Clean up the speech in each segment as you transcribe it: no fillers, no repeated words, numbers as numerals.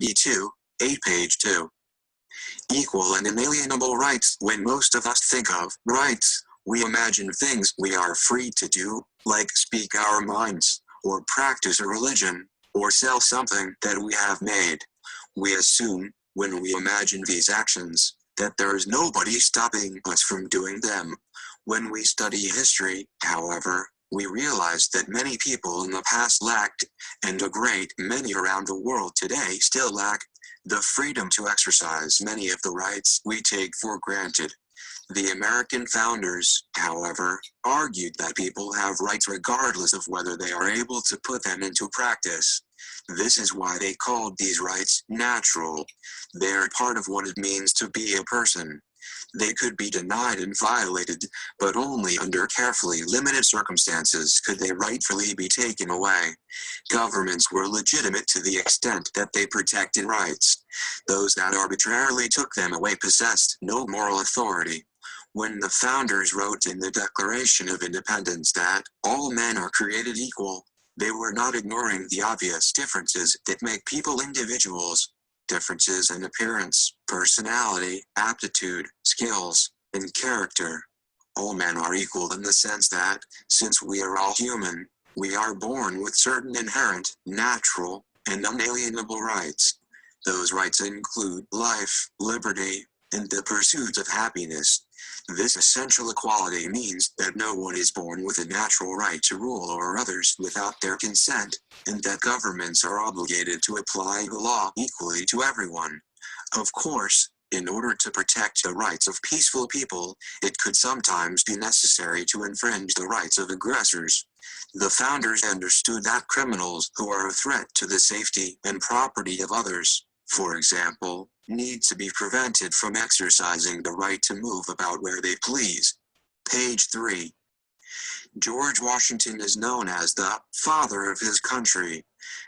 E2, 8 page 2. Equal and inalienable rights. When most of us think of rights, we imagine things we are free to do, like speak our minds, or practice a religion, or sell something that we have made. We assume, when we imagine these actions, that there is nobody stopping us from doing them. When we study history, however, we realize that many people in the past lacked, and a great many around the world today still lack, the freedom to exercise many of the rights we take for granted. The American founders, however, argued that people have rights regardless of whether they are able to put them into practice. This is why they called these rights natural. They are part of what it means to be a person. They could be denied and violated, but only under carefully limited circumstances could they rightfully be taken away. Governments were legitimate to the extent that they protected rights. Those that arbitrarily took them away possessed no moral authority. When the founders wrote in the Declaration of Independence that all men are created equal, they were not ignoring the obvious differences that make people individuals. Differences in appearance, personality, aptitude, skills, and character. All men are equal in the sense that, since we are all human, we are born with certain inherent, natural, and unalienable rights. Those rights include life, liberty, and the pursuit of happiness. This essential equality means that no one is born with a natural right to rule over others without their consent, and that governments are obligated to apply the law equally to everyone. Of course, in order to protect the rights of peaceful people, it could sometimes be necessary to infringe the rights of aggressors. The founders understood that criminals who are a threat to the safety and property of others, for example, need to be prevented from exercising the right to move about where they please. Page 3. George Washington is known as the father of his country.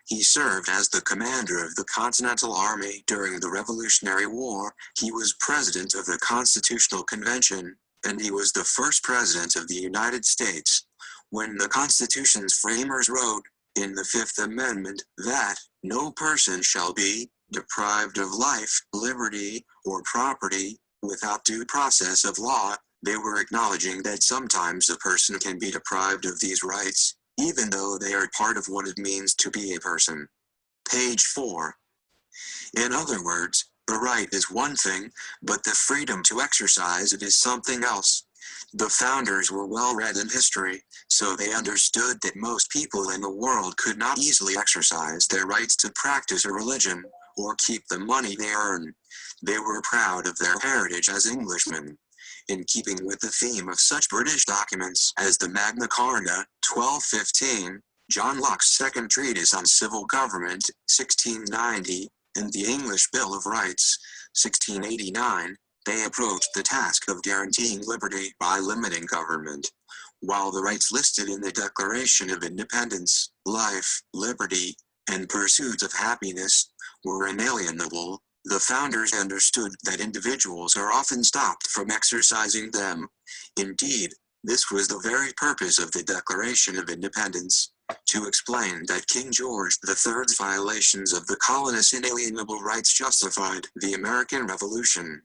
He served as the commander of the Continental Army during the Revolutionary War. He was president of the Constitutional Convention, and he was the first president of the United States. When the Constitution's framers wrote, in the Fifth Amendment, that no person shall be deprived of life, liberty, or property, without due process of law, they were acknowledging that sometimes a person can be deprived of these rights, even though they are part of what it means to be a person. Page 4. In other words, the right is one thing, but the freedom to exercise it is something else. The founders were well read in history, so they understood that most people in the world could not easily exercise their rights to practice a religion, or keep the money they earn. They were proud of their heritage as Englishmen. In keeping with the theme of such British documents as the Magna Carta, 1215, John Locke's Second Treatise on Civil Government, 1690, and the English Bill of Rights, 1689, they approached the task of guaranteeing liberty by limiting government. While the rights listed in the Declaration of Independence, life, liberty, and pursuit of happiness, were inalienable, the founders understood that individuals are often stopped from exercising them. Indeed, this was the very purpose of the Declaration of Independence, to explain that King George III's violations of the colonists' inalienable rights justified the American Revolution.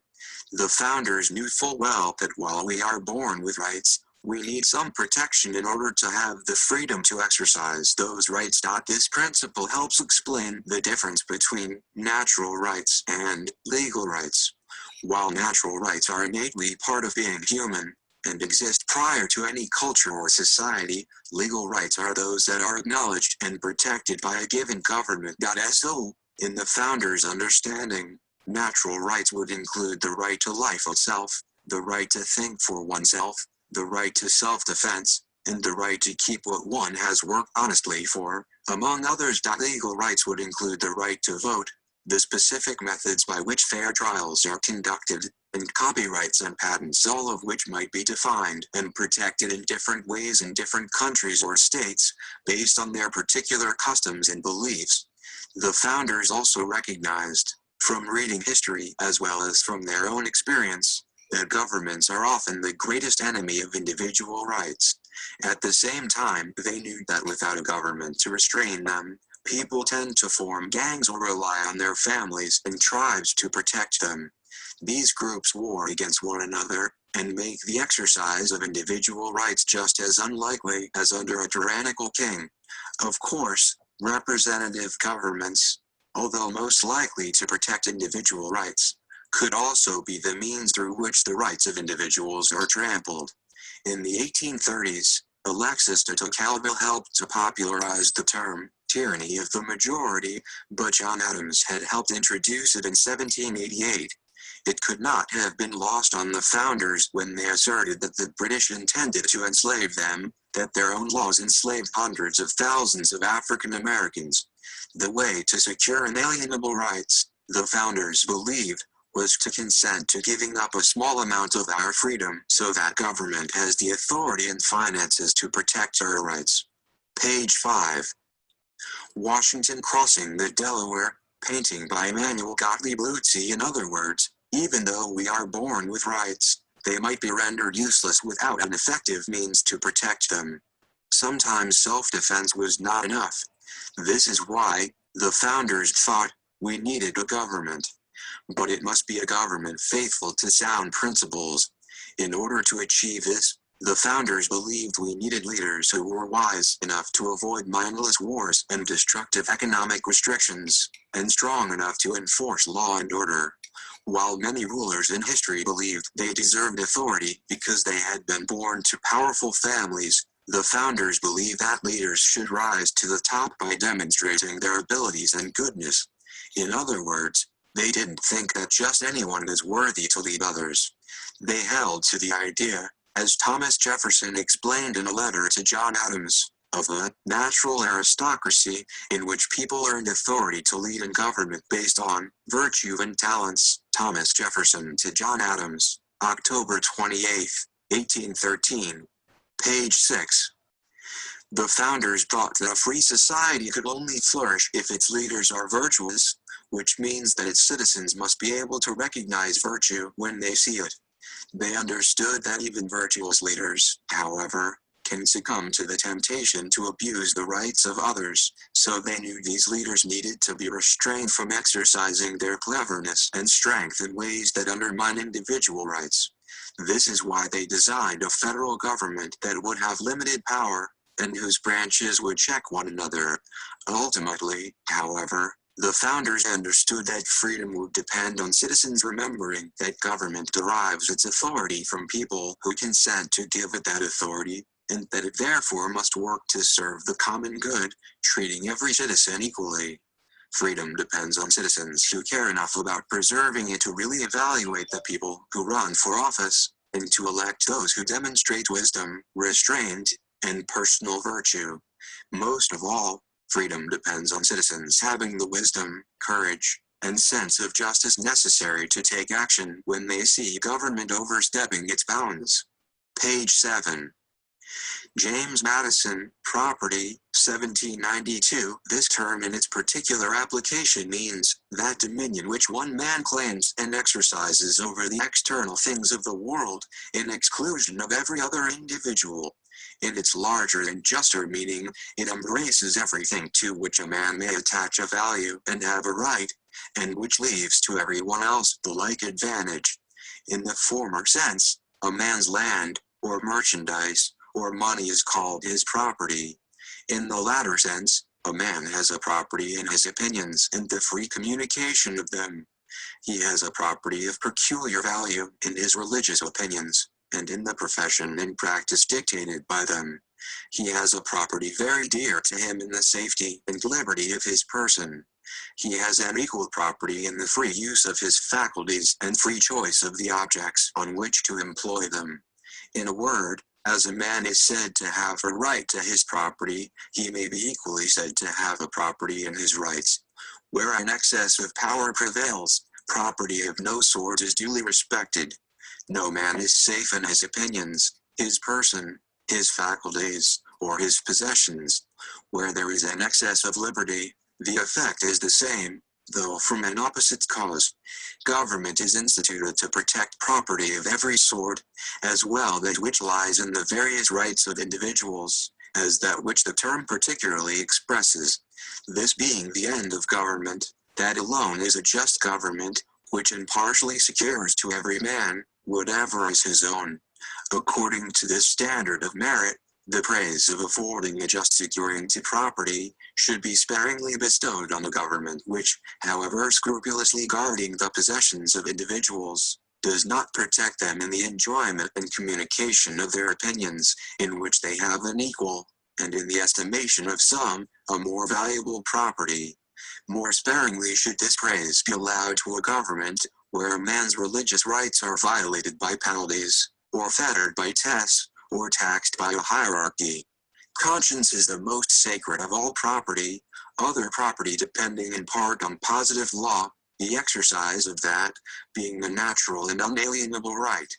The founders knew full well that while we are born with rights, we need some protection in order to have the freedom to exercise those rights. This principle helps explain the difference between natural rights and legal rights. While natural rights are innately part of being human, and exist prior to any culture or society, legal rights are those that are acknowledged and protected by a given government. So, in the founders' understanding, natural rights would include the right to life itself, the right to think for oneself, the right to self-defense, and the right to keep what one has worked honestly for, among others. Legal rights would include the right to vote, the specific methods by which fair trials are conducted, and copyrights and patents, all of which might be defined and protected in different ways in different countries or states, based on their particular customs and beliefs. The founders also recognized, from reading history as well as from their own experience, that governments are often the greatest enemy of individual rights. At the same time, they knew that without a government to restrain them, People tend to form gangs or rely on their families and tribes to protect them. These groups war against one another, and make the exercise of individual rights just as unlikely as under a tyrannical king. Of course, representative governments, although most likely to protect individual rights, could also be the means through which the rights of individuals are trampled. In the 1830s, Alexis de Tocqueville helped to popularize the term tyranny of the majority, but John Adams had helped introduce it in 1788. It could not have been lost on the founders when they asserted that the British intended to enslave them, that their own laws enslaved hundreds of thousands of African Americans. The way to secure inalienable rights, the founders believed, was to consent to giving up a small amount of our freedom so that government has the authority and finances to protect our rights. Page 5. Washington crossing the Delaware, painting by Emmanuel Gottlieb Lutzy. In other words, even though we are born with rights, they might be rendered useless without an effective means to protect them. Sometimes self-defense was not enough. This is why the founders thought we needed a government. But it must be a government faithful to sound principles. In order to achieve this, the founders believed we needed leaders who were wise enough to avoid mindless wars and destructive economic restrictions, and strong enough to enforce law and order. While many rulers in history believed they deserved authority because they had been born to powerful families, the founders believed that leaders should rise to the top by demonstrating their abilities and goodness. In other words, they didn't think that just anyone is worthy to lead others. They held to the idea, as Thomas Jefferson explained in a letter to John Adams, of a natural aristocracy in which people earned authority to lead in government based on virtue and talents. Thomas Jefferson to John Adams, October 28, 1813. Page 6. The founders thought that a free society could only flourish if its leaders are virtuous, which means that its citizens must be able to recognize virtue when they see it. They understood that even virtuous leaders, however, can succumb to the temptation to abuse the rights of others, so they knew these leaders needed to be restrained from exercising their cleverness and strength in ways that undermine individual rights. This is why they designed a federal government that would have limited power, and whose branches would check one another. Ultimately, however, the founders understood that freedom would depend on citizens remembering that government derives its authority from people who consent to give it that authority, and that it therefore must work to serve the common good, treating every citizen equally. Freedom depends on citizens who care enough about preserving it to really evaluate the people who run for office, and to elect those who demonstrate wisdom, restraint, and personal virtue. Most of all, freedom depends on citizens having the wisdom, courage, and sense of justice necessary to take action when they see government overstepping its bounds. Page 7. James Madison, Property, 1792. This term in its particular application means that dominion which one man claims and exercises over the external things of the world, in exclusion of every other individual. In its larger and juster meaning, it embraces everything to which a man may attach a value and have a right, and which leaves to everyone else the like advantage. In the former sense, a man's land, or merchandise, or money is called his property. In the latter sense, a man has a property in his opinions and the free communication of them. He has a property of peculiar value in his religious opinions, and in the profession and practice dictated by them. He has a property very dear to him in the safety and liberty of his person. He has an equal property in the free use of his faculties and free choice of the objects on which to employ them. In a word, as a man is said to have a right to his property, he may be equally said to have a property in his rights. Where an excess of power prevails, property of no sort is duly respected. No man is safe in his opinions, his person, his faculties, or his possessions. Where there is an excess of liberty, the effect is the same, though from an opposite cause. Government is instituted to protect property of every sort, as well that which lies in the various rights of individuals, as that which the term particularly expresses. This being the end of government, that alone is a just government, which impartially secures to every man whatever is his own. According to this standard of merit, the praise of affording a just securing to property should be sparingly bestowed on a government which, however scrupulously guarding the possessions of individuals, does not protect them in the enjoyment and communication of their opinions, in which they have an equal, and in the estimation of some, a more valuable property. More sparingly should this praise be allowed to a government, where a man's religious rights are violated by penalties, or fettered by tests, or taxed by a hierarchy. Conscience is the most sacred of all property, other property depending in part on positive law, the exercise of that being the natural and unalienable right.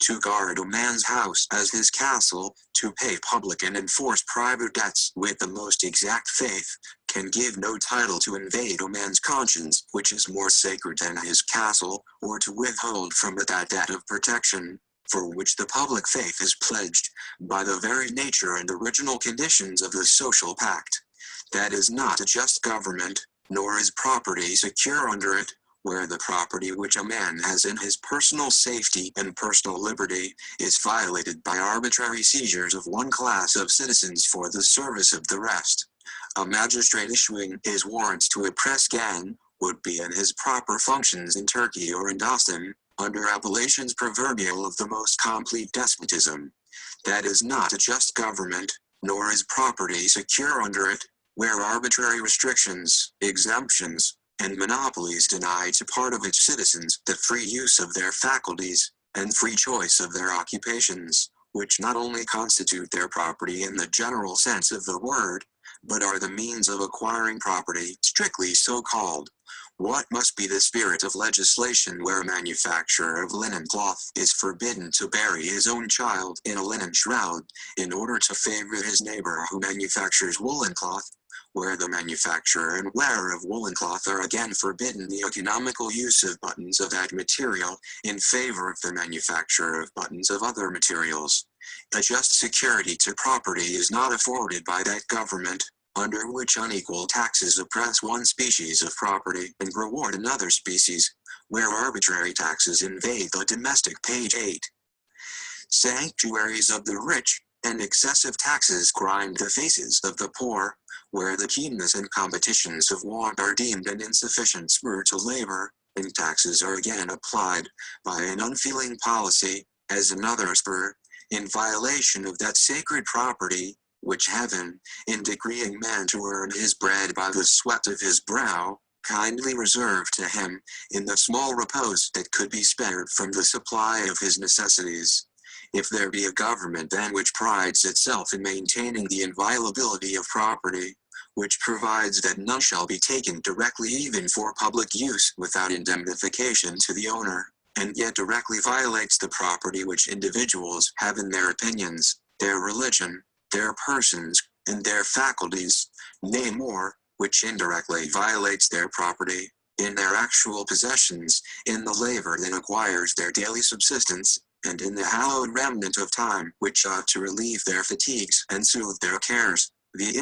To guard a man's house as his castle, to pay public and enforce private debts with the most exact faith, can give no title to invade a man's conscience, which is more sacred than his castle, or to withhold from it that debt of protection, for which the public faith is pledged, by the very nature and original conditions of the social pact. That is not a just government, nor is property secure under it, where the property which a man has in his personal safety and personal liberty is violated by arbitrary seizures of one class of citizens for the service of the rest. A magistrate issuing his warrants to a press gang would be in his proper functions in Turkey or in Dostan, under appellations proverbial of the most complete despotism. That is not a just government, nor is property secure under it, where arbitrary restrictions, exemptions, and monopolies deny to part of its citizens the free use of their faculties, and free choice of their occupations, which not only constitute their property in the general sense of the word, but are the means of acquiring property strictly so called. What must be the spirit of legislation where a manufacturer of linen cloth is forbidden to bury his own child in a linen shroud, in order to favor his neighbor who manufactures woolen cloth, where the manufacturer and wearer of woolen cloth are again forbidden the economical use of buttons of that material, in favor of the manufacturer of buttons of other materials. A just security to property is not afforded by that government, under which unequal taxes oppress one species of property and reward another species, where arbitrary taxes invade the domestic. Page 8. Sanctuaries of the rich, and excessive taxes grind the faces of the poor, where the keenness and competitions of want are deemed an insufficient spur to labor, and taxes are again applied, by an unfeeling policy, as another spur, in violation of that sacred property, which heaven, in decreeing man to earn his bread by the sweat of his brow, kindly reserved to him, in the small repose that could be spared from the supply of his necessities. If there be a government then which prides itself in maintaining the inviolability of property, which provides that none shall be taken directly even for public use without indemnification to the owner, and yet directly violates the property which individuals have in their opinions, their religion, their persons, and their faculties, nay more, which indirectly violates their property, in their actual possessions, in the labor that acquires their daily subsistence, and in the hallowed remnant of time which ought to relieve their fatigues and soothe their cares, the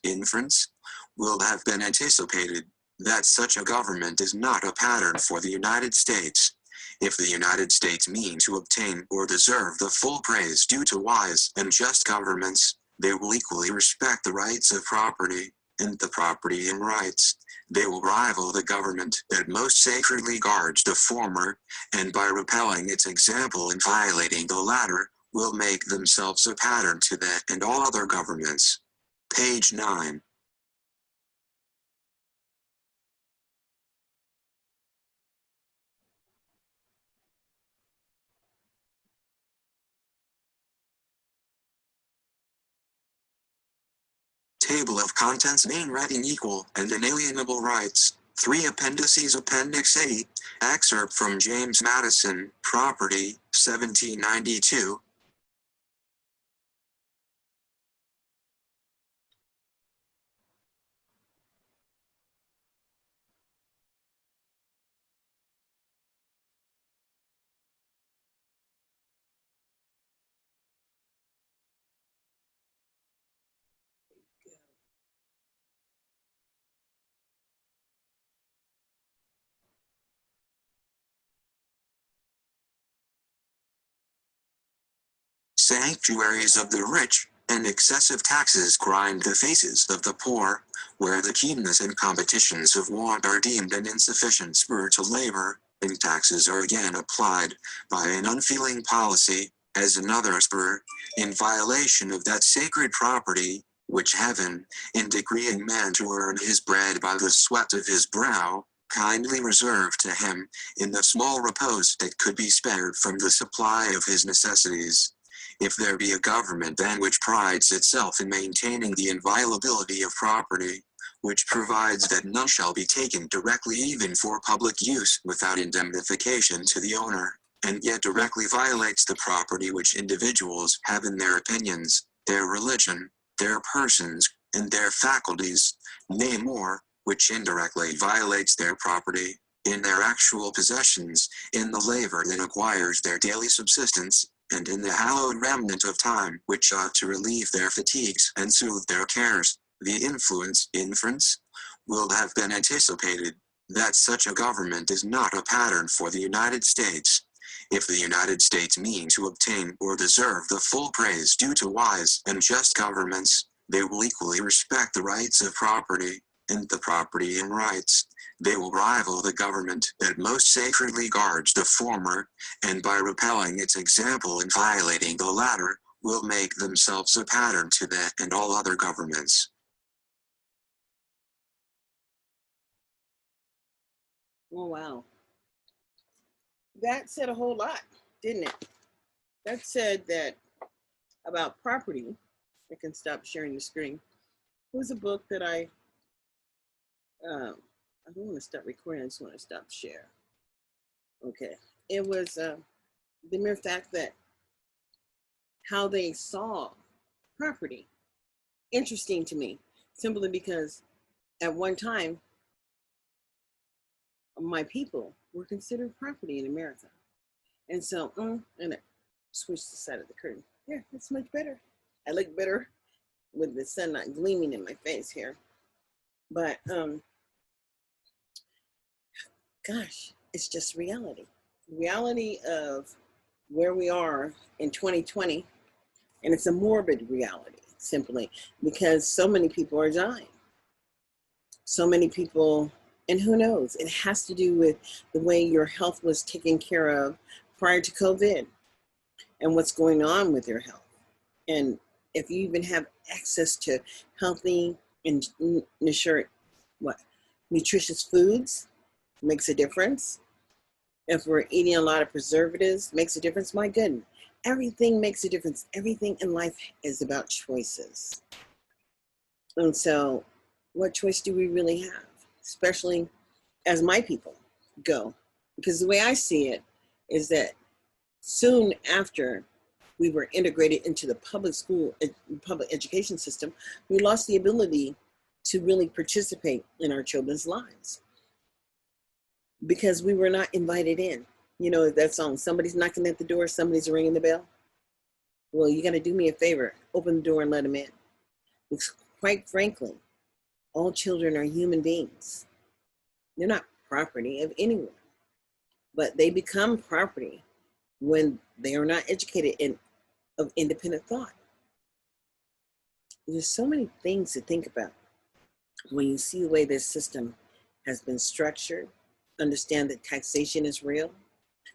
inference, will have been anticipated, that such a government is not a pattern for the United States. If the United States mean to obtain or deserve the full praise due to wise and just governments, they will equally respect the rights of property, and the property and rights. They will rival the government that most sacredly guards the former, and by repelling its example and violating the latter, will make themselves a pattern to that and all other governments. Page 9. Table of Contents. Main Reading. Equal and Inalienable Rights. 3 Appendices. Appendix A. Excerpt from James Madison, Property, 1792. sanctuaries of the rich, and excessive taxes grind the faces of the poor, where the keenness and competitions of want are deemed an insufficient spur to labor, and taxes are again applied, by an unfeeling policy, as another spur, in violation of that sacred property, which heaven, in decreeing man to earn his bread by the sweat of his brow, kindly reserved to him, in the small repose that could be spared from the supply of his necessities. If there be a government then which prides itself in maintaining the inviolability of property, which provides that none shall be taken directly even for public use without indemnification to the owner, and yet directly violates the property which individuals have in their opinions, their religion, their persons, and their faculties, nay more, which indirectly violates their property, in their actual possessions, in the labor that acquires their daily subsistence, and in the hallowed remnant of time which ought to relieve their fatigues and soothe their cares, the inference, will have been anticipated, that such a government is not a pattern for the United States. If the United States mean to obtain or deserve the full praise due to wise and just governments, they will equally respect the rights of property, and the property and rights. They will rival the government that most sacredly guards the former, and by repelling its example and violating the latter, will make themselves a pattern to that and all other governments. Oh, wow. That said a whole lot, didn't it? That said that about property. I can stop sharing the screen. It was a book that I don't want to stop recording, I just want to stop share. Okay. It was the mere fact that how they saw property. Interesting to me, simply because at one time, my people were considered property in America. And so, and I switched the side of the curtain. Yeah, it's much better. I look better with the sun not gleaming in my face here. But gosh, it's just reality. Reality of where we are in 2020. And it's a morbid reality, simply because so many people are dying. So many people, and who knows, it has to do with the way your health was taken care of prior to COVID and what's going on with your health. And if you even have access to healthy and nutritious foods, makes a difference. If we're eating a lot of preservatives, makes a difference. My goodness, everything makes a difference. Everything in life is about choices. And so what choice do we really have, especially as my people go? Because the way I see it is that soon after we were integrated into the public education system, we lost the ability to really participate in our children's lives because we were not invited in. You know that song, somebody's knocking at the door, somebody's ringing the bell. Well, you got to do me a favor, open the door and let them in. Because quite frankly, all children are human beings. They're not property of anyone, but they become property when they are not educated in of independent thought. There's so many things to think about when you see the way this system has been structured. Understand that taxation is real.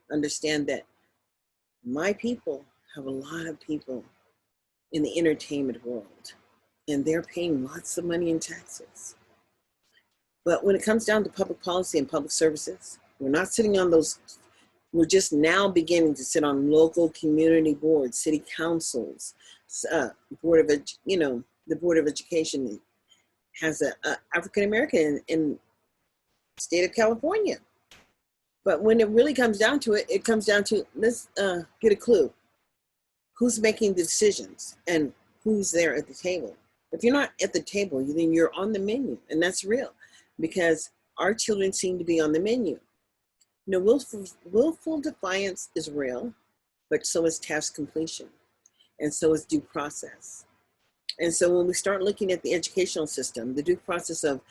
Understand that my people have a lot of people in the entertainment world, and they're paying lots of money in taxes. But when it comes down to public policy and public services, we're not sitting on those. We're just now beginning to sit on local community boards, city councils, the Board of Education has an African American in the state of California. But when it really comes down to it, it comes down to, let's get a clue. Who's making the decisions and who's there at the table? If you're not at the table, then you're on the menu, and that's real because our children seem to be on the menu. You know, willful defiance is real, but so is task completion, and so is due process. And so when we start looking at the educational system, the due process of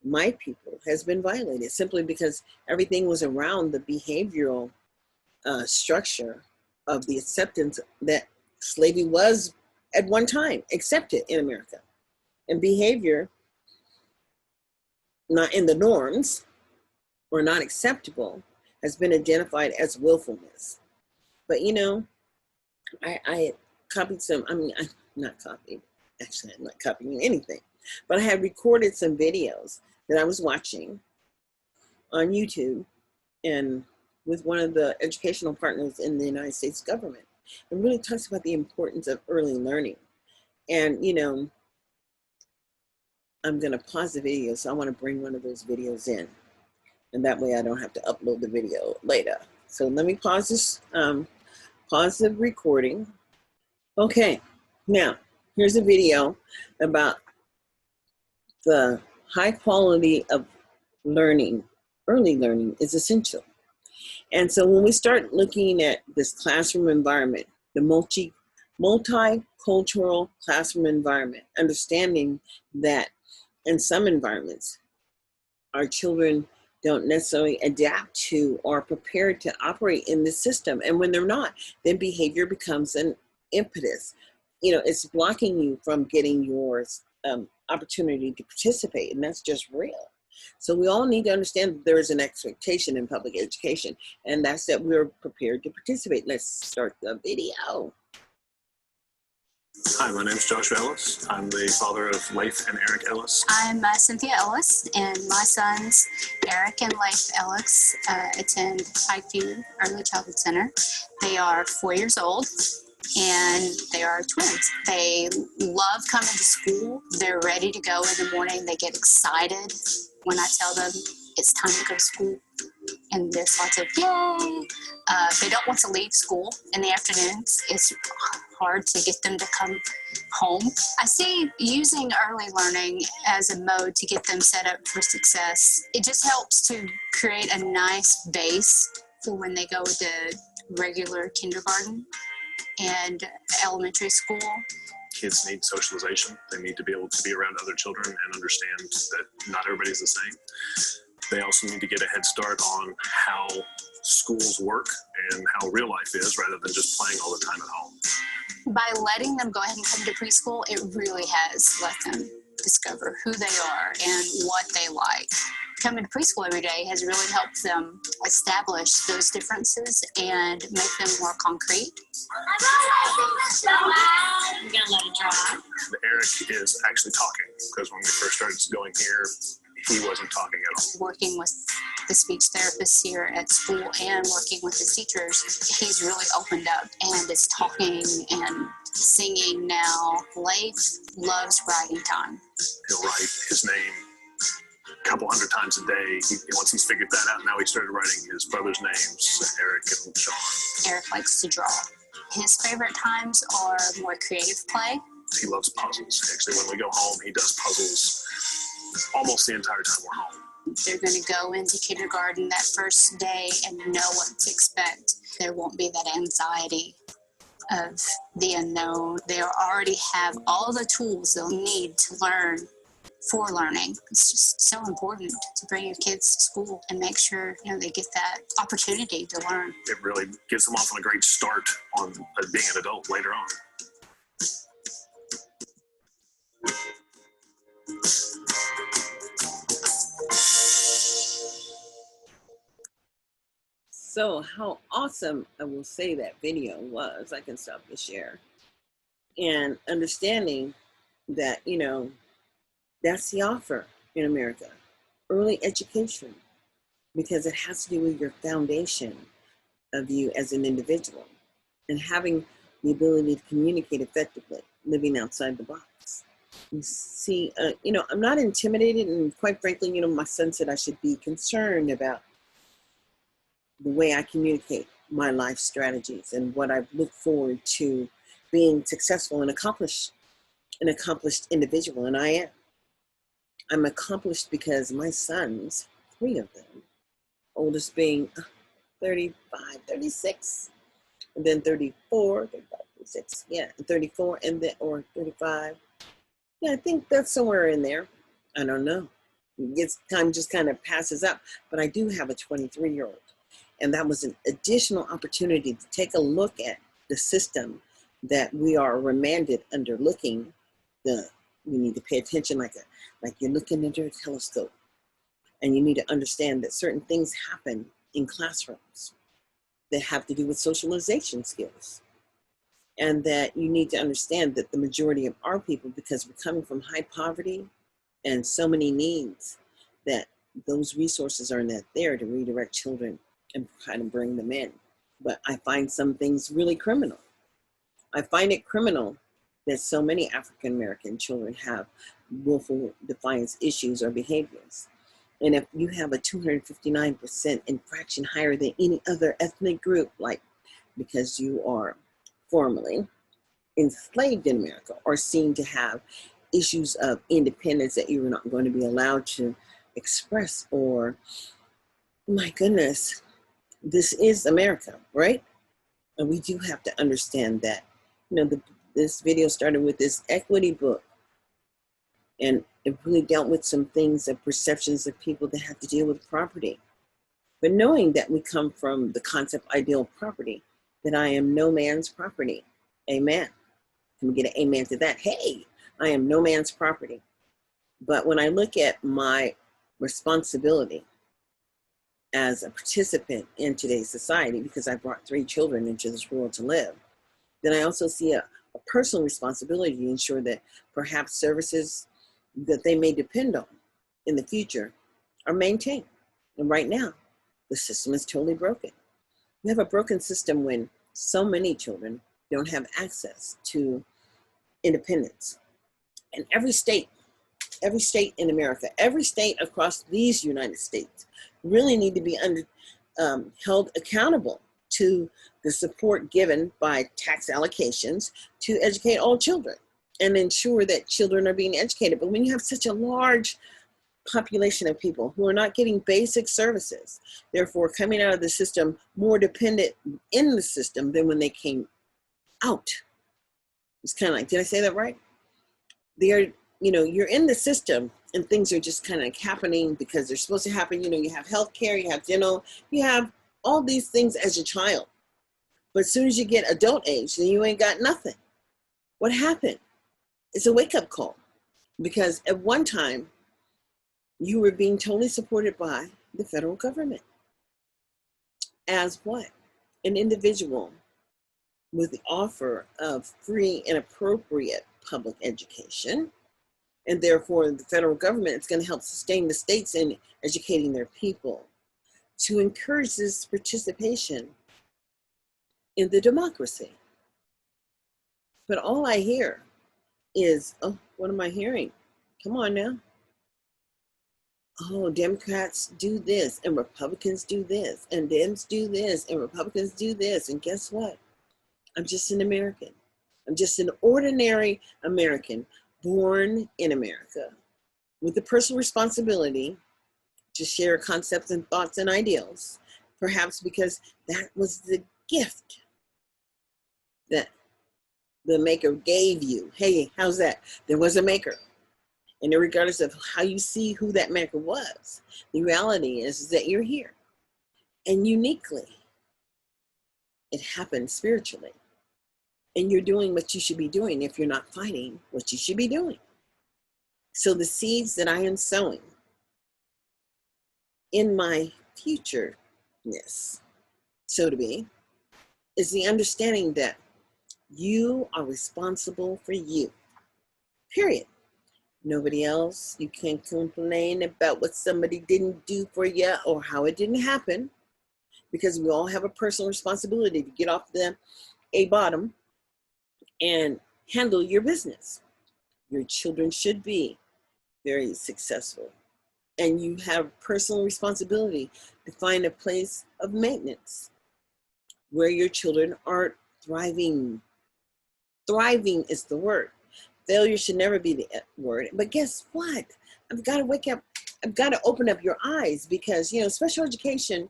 my people has been violated simply because everything was around the behavioral structure of the acceptance that slavery was at one time accepted in America, and behavior not in the norms or not acceptable has been identified as willfulness. But you know, I copied some, I not copied, actually I'm not copying anything, but I had recorded some videos that I was watching on YouTube and with one of the educational partners in the United States government. It really talks about the importance of early learning. And you know, I'm gonna pause the video, so I wanna bring one of those videos in. And that way I don't have to upload the video later. So let me pause this, pause the recording. Okay, now here's a video about the high quality of learning. Early learning is essential. And so when we start looking at this classroom environment, the multicultural classroom environment, understanding that in some environments, our children don't necessarily adapt to or prepared to operate in this system. And when they're not, then behavior becomes an impetus. You know, it's blocking you from getting your opportunity to participate, and that's just real. So we all need to understand that there is an expectation in public education, and that's that we're prepared to participate. Let's start the video. Hi, my name is Joshua Ellis. I'm the father of Leif and Eric Ellis. I'm Cynthia Ellis, and my sons, Eric and Leif Ellis, attend Highview Early Childhood Center. They are 4 years old, and they are twins. They love coming to school. They're ready to go in the morning. They get excited when I tell them it's time to go to school. And there's lots of yay. They don't want to leave school in the afternoons. It's hard to get them to come home. I see using early learning as a mode to get them set up for success. It just helps to create a nice base for when they go to regular kindergarten and elementary school. Kids need socialization. They need to be able to be around other children and understand that not everybody's the same. They also need to get a head start on how schools work and how real life is, rather than just playing all the time at home. By letting them go ahead and come to preschool, it really has let them discover who they are and what they like. Coming to preschool every day has really helped them establish those differences and make them more concrete. We're gonna let it dry. Eric is actually talking, because when we first started going here, he wasn't talking at all. Working with the speech therapists here at school and working with his teachers, he's really opened up and is talking and singing now. Leif loves writing time. He'll write his name a couple hundred times a day. Once he's figured that out, now he started writing his brother's names, Eric and Sean. Eric likes to draw. His favorite times are more creative play. He loves puzzles. Actually, when we go home, he does puzzles almost the entire time we're home. They're going to go into kindergarten that first day and know what to expect. There won't be that anxiety of the unknown. They already have all the tools they'll need to learn for learning. It's just so important to bring your kids to school and make sure they get that opportunity to learn. It really gets them off on a great start on being an adult later on. So how awesome, I will say, that video was. I can stop the share. And understanding that, that's the offer in America. Early education, because it has to do with your foundation of you as an individual and having the ability to communicate effectively, living outside the box. You see, I'm not intimidated, and quite frankly, my son said I should be concerned about the way I communicate my life strategies and what I look forward to being successful and an accomplished individual, and I am. I'm accomplished because my sons, 3 of them, oldest being 35, 36, and then 34, 35, 36, yeah, 34, and then, or 35. Yeah, I think that's somewhere in there. I don't know. Time just kind of passes up, but I do have a 23-year-old. And that was an additional opportunity to take a look at the system that we are remanded under looking we need to pay attention like you're looking under a telescope. And you need to understand that certain things happen in classrooms that have to do with socialization skills. And that you need to understand that the majority of our people, because we're coming from high poverty and so many needs, that those resources are not there to redirect children and try to bring them in. But I find some things really criminal. I find it criminal that so many African American children have willful defiance issues or behaviors. And if you have a 259% infraction higher than any other ethnic group, like because you are formerly enslaved in America or seen to have issues of independence that you were not going to be allowed to express, or, my goodness, this is America, right? And we do have to understand that, this video started with this equity book, and it really dealt with some things of perceptions of people that have to deal with property. But knowing that we come from the concept ideal of property, that I am no man's property. Amen. Can we get an amen to that? Hey, I am no man's property. But when I look at my responsibility as a participant in today's society, because I brought 3 children into this world to live, then I also see a personal responsibility to ensure that perhaps services that they may depend on in the future are maintained. And right now, the system is totally broken. We have a broken system when so many children don't have access to independence. And every state in America, every state across these United States really need to be held accountable to the support given by tax allocations to educate all children and ensure that children are being educated. But when you have such a large population of people who are not getting basic services, therefore coming out of the system more dependent in the system than when they came out. It's kind of like, did I say that right? You're in the system and things are just kind of happening because they're supposed to happen. You have healthcare, you have dental, you have all these things as a child. But as soon as you get adult age, then you ain't got nothing. What happened? It's a wake-up call. Because at one time, you were being totally supported by the federal government. As what? An individual with the offer of free and appropriate public education. And therefore, the federal government is going to help sustain the states in educating their people to encourage this participation in the democracy. But all I hear is, oh, what am I hearing? Come on now. Oh, Democrats do this and Republicans do this and Dems do this and Republicans do this. And guess what? I'm just an American. I'm just an ordinary American born in America with the personal responsibility to share concepts and thoughts and ideals, perhaps because that was the gift that the maker gave you. Hey, how's that? There was a maker. And regardless of how you see who that maker was, the reality is that you're here. And uniquely, it happened spiritually. And you're doing what you should be doing if you're not fighting what you should be doing. So the seeds that I am sowing in my futureness, so to be, is the understanding that you are responsible for you, period. Nobody else. You can't complain about what somebody didn't do for you or how it didn't happen, because we all have a personal responsibility to get off the bottom and handle your business. Your children should be very successful. And you have personal responsibility to find a place of maintenance where your children are thriving. Thriving is the word. Failure should never be the word. But guess what? I've got to wake up. I've got to open up your eyes, because, special education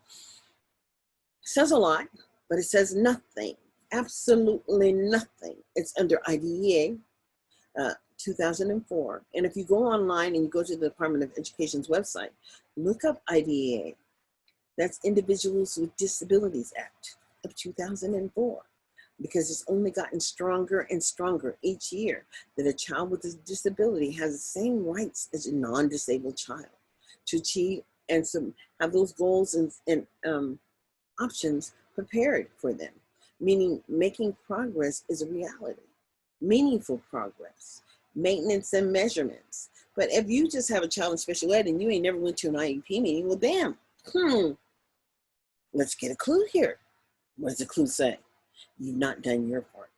says a lot, but it says nothing. Absolutely nothing. It's under IDEA 2004. And if you go online and you go to the Department of Education's website, look up IDEA. That's Individuals with Disabilities Act of 2004. because it's only gotten stronger and stronger each year that a child with a disability has the same rights as a non-disabled child to achieve and have those goals and options prepared for them, meaning making progress is a reality, meaningful progress, maintenance and measurements. But if you just have a child in special ed and you ain't never went to an IEP meeting, well, damn, let's get a clue here. What does the clue say? You've not done your part.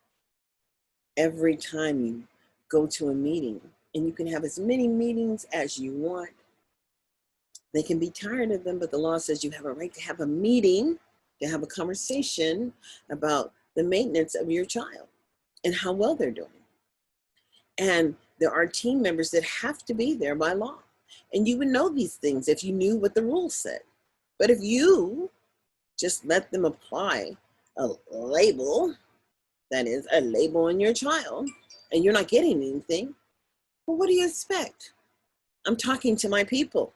Every time you go to a meeting, and you can have as many meetings as you want, they can be tired of them, but the law says you have a right to have a meeting, to have a conversation about the maintenance of your child and how well they're doing. And there are team members that have to be there by law. And you would know these things if you knew what the rules said. But if you just let them apply a label, that is a label on your child, and you're not getting anything, well, what do you expect? I'm talking to my people.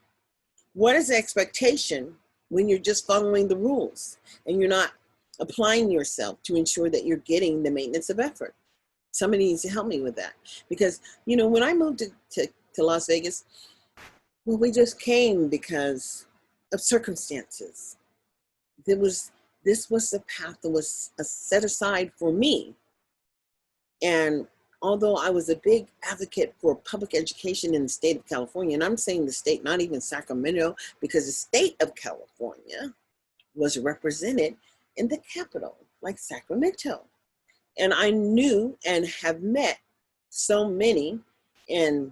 What is the expectation when you're just following the rules and you're not applying yourself to ensure that you're getting the maintenance of effort? Somebody needs to help me with that. Because, you know, when I moved to Las Vegas, well, we just came because of circumstances. This was the path that was set aside for me. And although I was a big advocate for public education in the state of California, and I'm saying the state, not even Sacramento, because the state of California was represented in the capital, like Sacramento. And I knew and have met so many in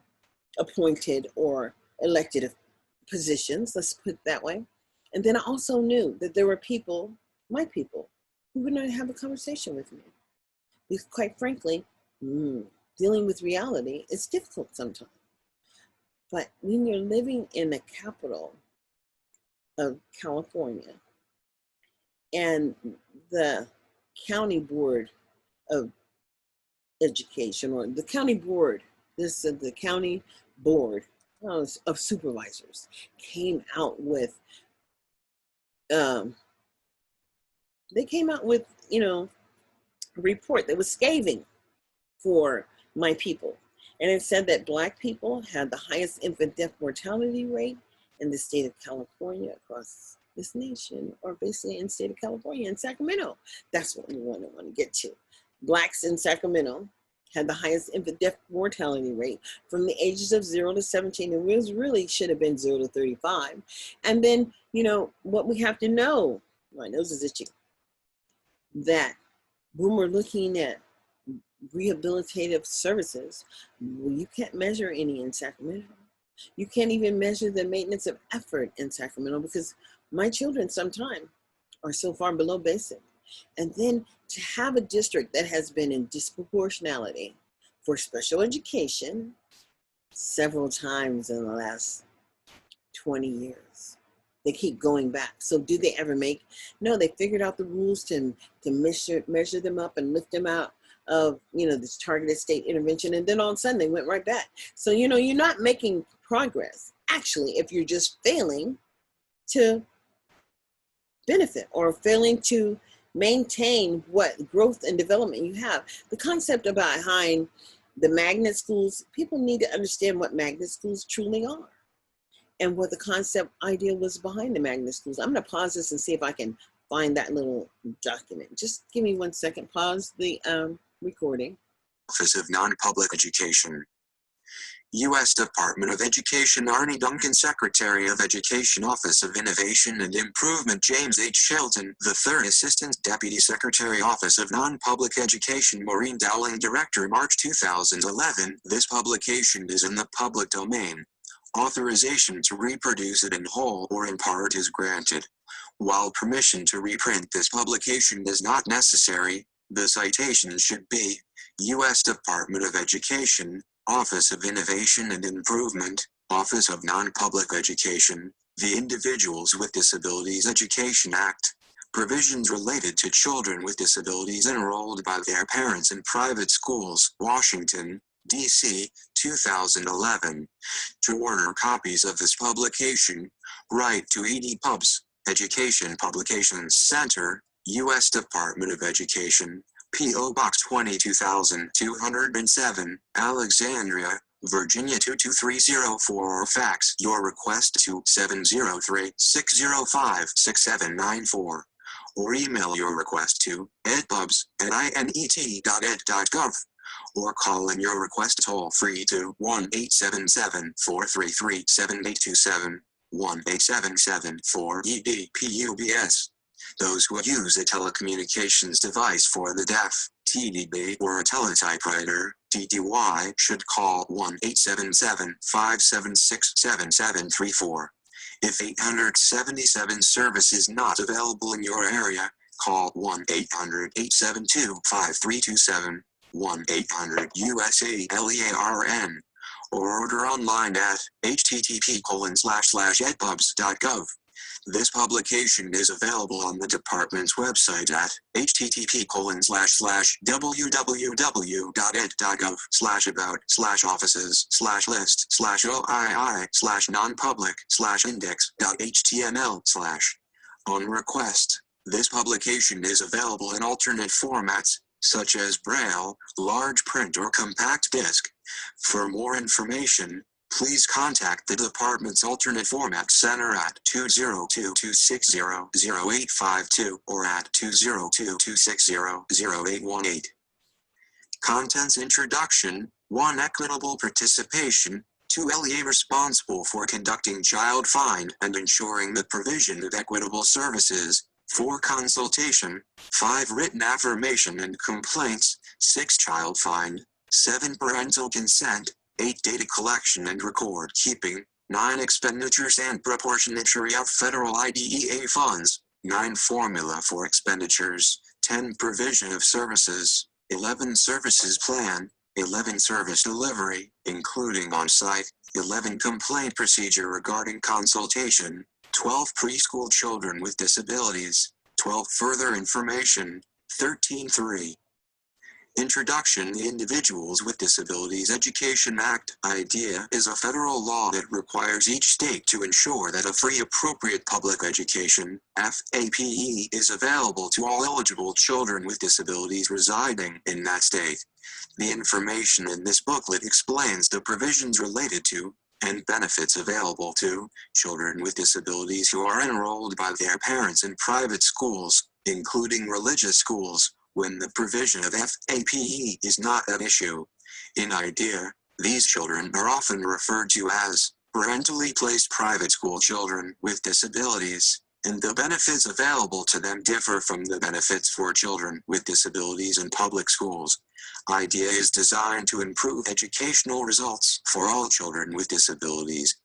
appointed or elected positions, let's put it that way. And then I also knew that there were people, my people, who would not have a conversation with me. Because quite frankly, dealing with reality is difficult sometimes. But when you're living in the capital of California and the county board of education, or the county board, the county board of supervisors came out with, a report that was scathing for my people. And it said that Black people had the highest infant death mortality rate in the state of California across this nation, or basically in the state of California, in Sacramento. That's what we want to get to. Blacks in Sacramento had the highest infant death mortality rate from the ages of 0 to 17. And it really should have been 0 to 35. And then, you know, what we have to know, my nose is itchy, that when we're looking at rehabilitative services, well, you can't measure any in Sacramento. You can't even measure the maintenance of effort in Sacramento, because my children sometimes are so far below basic. And then to have a district that has been in disproportionality for special education several times in the last 20 years. They keep going back. So do they ever make? No, they figured out the rules to measure them up and lift them out of, you know, this targeted state intervention. And then all of a sudden they went right back. So, you know, you're not making progress, actually, if you're just failing to benefit or failing to maintain what growth and development you have. The concept behind the magnet schools, people need to understand what magnet schools truly are and what the concept idea was behind the magnet schools. I'm going to pause this and see if I can find that little document. Just give me 1 second. Pause the recording. Office of Non-Public Education. U.S. Department of Education Arnie Duncan, Secretary of Education, Office of Innovation and Improvement James H. Shelton, the Third Assistant Deputy Secretary, Office of Non-Public Education Maureen Dowling, Director, March 2011. This publication is in the public domain. Authorization to reproduce it in whole or in part is granted. While permission to reprint this publication is not necessary, the citation should be U.S. Department of Education, Office of Innovation and Improvement, Office of Non-Public Education, the Individuals with Disabilities Education Act. Provisions related to children with disabilities enrolled by their parents in private schools, Washington, D.C., 2011. To order copies of this publication, write to ED Pubs, Education Publications Center, U.S. Department of Education, P.O. Box 22207, Alexandria, Virginia 22304, or fax your request to 703-605-6794. Or email your request to edpubs@inet.ed.gov. Or call in your request toll-free to 1-877-433-7827, 1-877-4-ED-PUBS. Those who use a telecommunications device for the deaf, TDD, or a teletypewriter, TTY, should call 1-877-576-7734. If 877 service is not available in your area, call 1-800-872-5327, 1-800-USA-LEARN, or order online at http://edpubs.gov. This publication is available on the department's website at http://www.ed.gov/about/offices/list/non-public/index.html/. On request, this publication is available in alternate formats, such as Braille, large print, or compact disc. For more information, please contact the department's alternate format center at 202-260-0852 or at 202-260-0818. Contents: Introduction. 1. Equitable participation. 2. LEA responsible for conducting child find and ensuring the provision of equitable services. 4. Consultation. 5. Written affirmation and complaints. 6. Child find. 7. Parental consent. 8. Data collection and record keeping. 9. Expenditures and proportionate share of federal IDEA funds. 9. Formula for expenditures. 10. Provision of services. 11. Services plan. 11. Service delivery, including on-site. 11. Complaint procedure regarding consultation. 12. Preschool children with disabilities. 12. Further information. 13.3. Introduction. The Individuals with Disabilities Education Act, IDEA, is a federal law that requires each state to ensure that a free appropriate public education, FAPE, is available to all eligible children with disabilities residing in that state. The information in this booklet explains the provisions related to, and benefits available to, children with disabilities who are enrolled by their parents in private schools, including religious schools, when the provision of FAPE is not at issue. In IDEA, these children are often referred to as parentally placed private school children with disabilities, and the benefits available to them differ from the benefits for children with disabilities in public schools. IDEA is designed to improve educational results for all children with disabilities.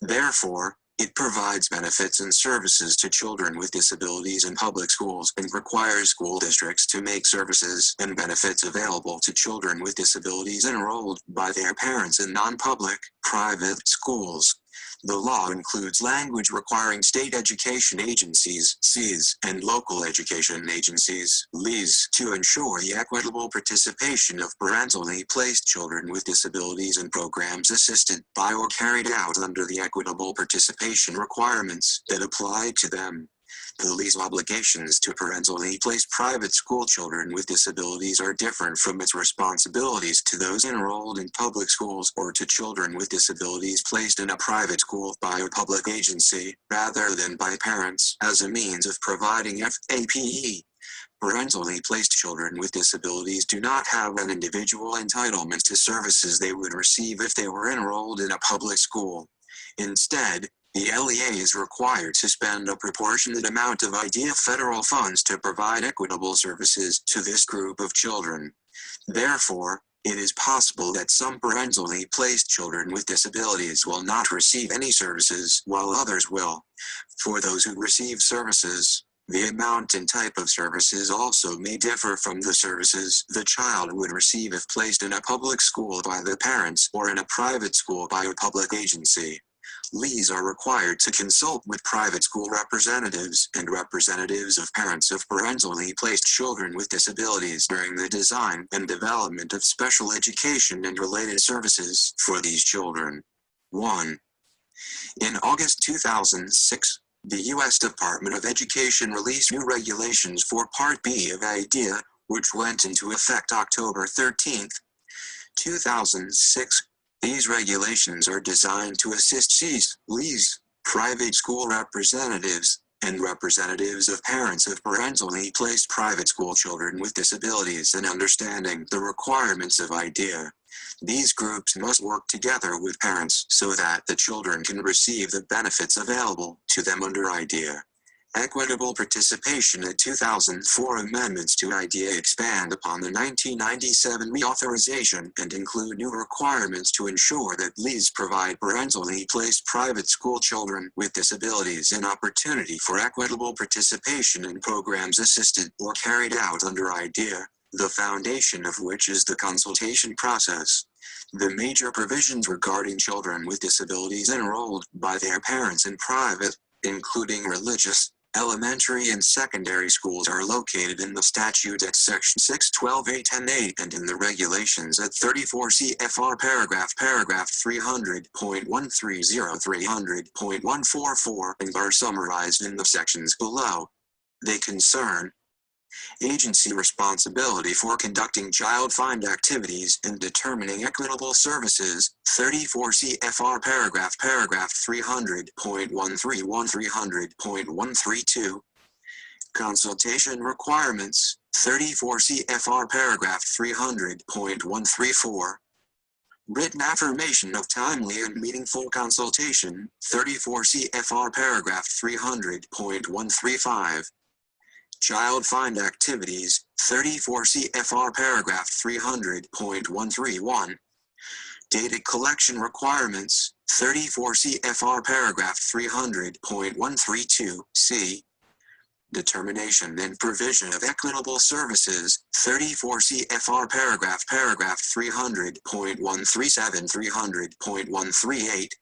Therefore, it provides benefits and services to children with disabilities in public schools and requires school districts to make services and benefits available to children with disabilities enrolled by their parents in non-public, private schools. The law includes language requiring state education agencies, SEAs, and local education agencies, LEAs, to ensure the equitable participation of parentally placed children with disabilities in programs assisted by or carried out under the equitable participation requirements that apply to them. The LEA's obligations to parentally placed private school children with disabilities are different from its responsibilities to those enrolled in public schools or to children with disabilities placed in a private school by a public agency, rather than by parents, as a means of providing FAPE. Parentally placed children with disabilities do not have an individual entitlement to services they would receive if they were enrolled in a public school. Instead, the LEA is required to spend a proportionate amount of IDEA federal funds to provide equitable services to this group of children. Therefore, it is possible that some parentally placed children with disabilities will not receive any services, while others will. For those who receive services, the amount and type of services also may differ from the services the child would receive if placed in a public school by the parents or in a private school by a public agency. LEAs are required to consult with private school representatives and representatives of parents of parentally placed children with disabilities during the design and development of special education and related services for these children. 1. In August 2006, the U.S. Department of Education released new regulations for Part B of IDEA, which went into effect October 13, 2006. These regulations are designed to assist LEAs, private school representatives, and representatives of parents of parentally placed private school children with disabilities in understanding the requirements of IDEA. These groups must work together with parents so that the children can receive the benefits available to them under IDEA. Equitable participation. The 2004 amendments to IDEA expand upon the 1997 reauthorization and include new requirements to ensure that LEAs provide parentally placed private school children with disabilities an opportunity for equitable participation in programs assisted or carried out under IDEA, the foundation of which is the consultation process. The major provisions regarding children with disabilities enrolled by their parents in private, including religious, elementary and secondary schools, are located in the statute at section 612A10A and in the regulations at 34 CFR paragraph 300.130.300.144 and are summarized in the sections below. They concern agency responsibility for conducting child find activities and determining equitable services, 34 CFR paragraph 300.131.300.132. Consultation requirements, 34 CFR paragraph 300.134. Written affirmation of timely and meaningful consultation, 34 CFR paragraph 300.135. Child find activities, 34 CFR paragraph 300.131. Data collection requirements, 34 CFR paragraph 300.132 C. Determination and provision of equitable services, 34 CFR paragraph 300.137 300.138.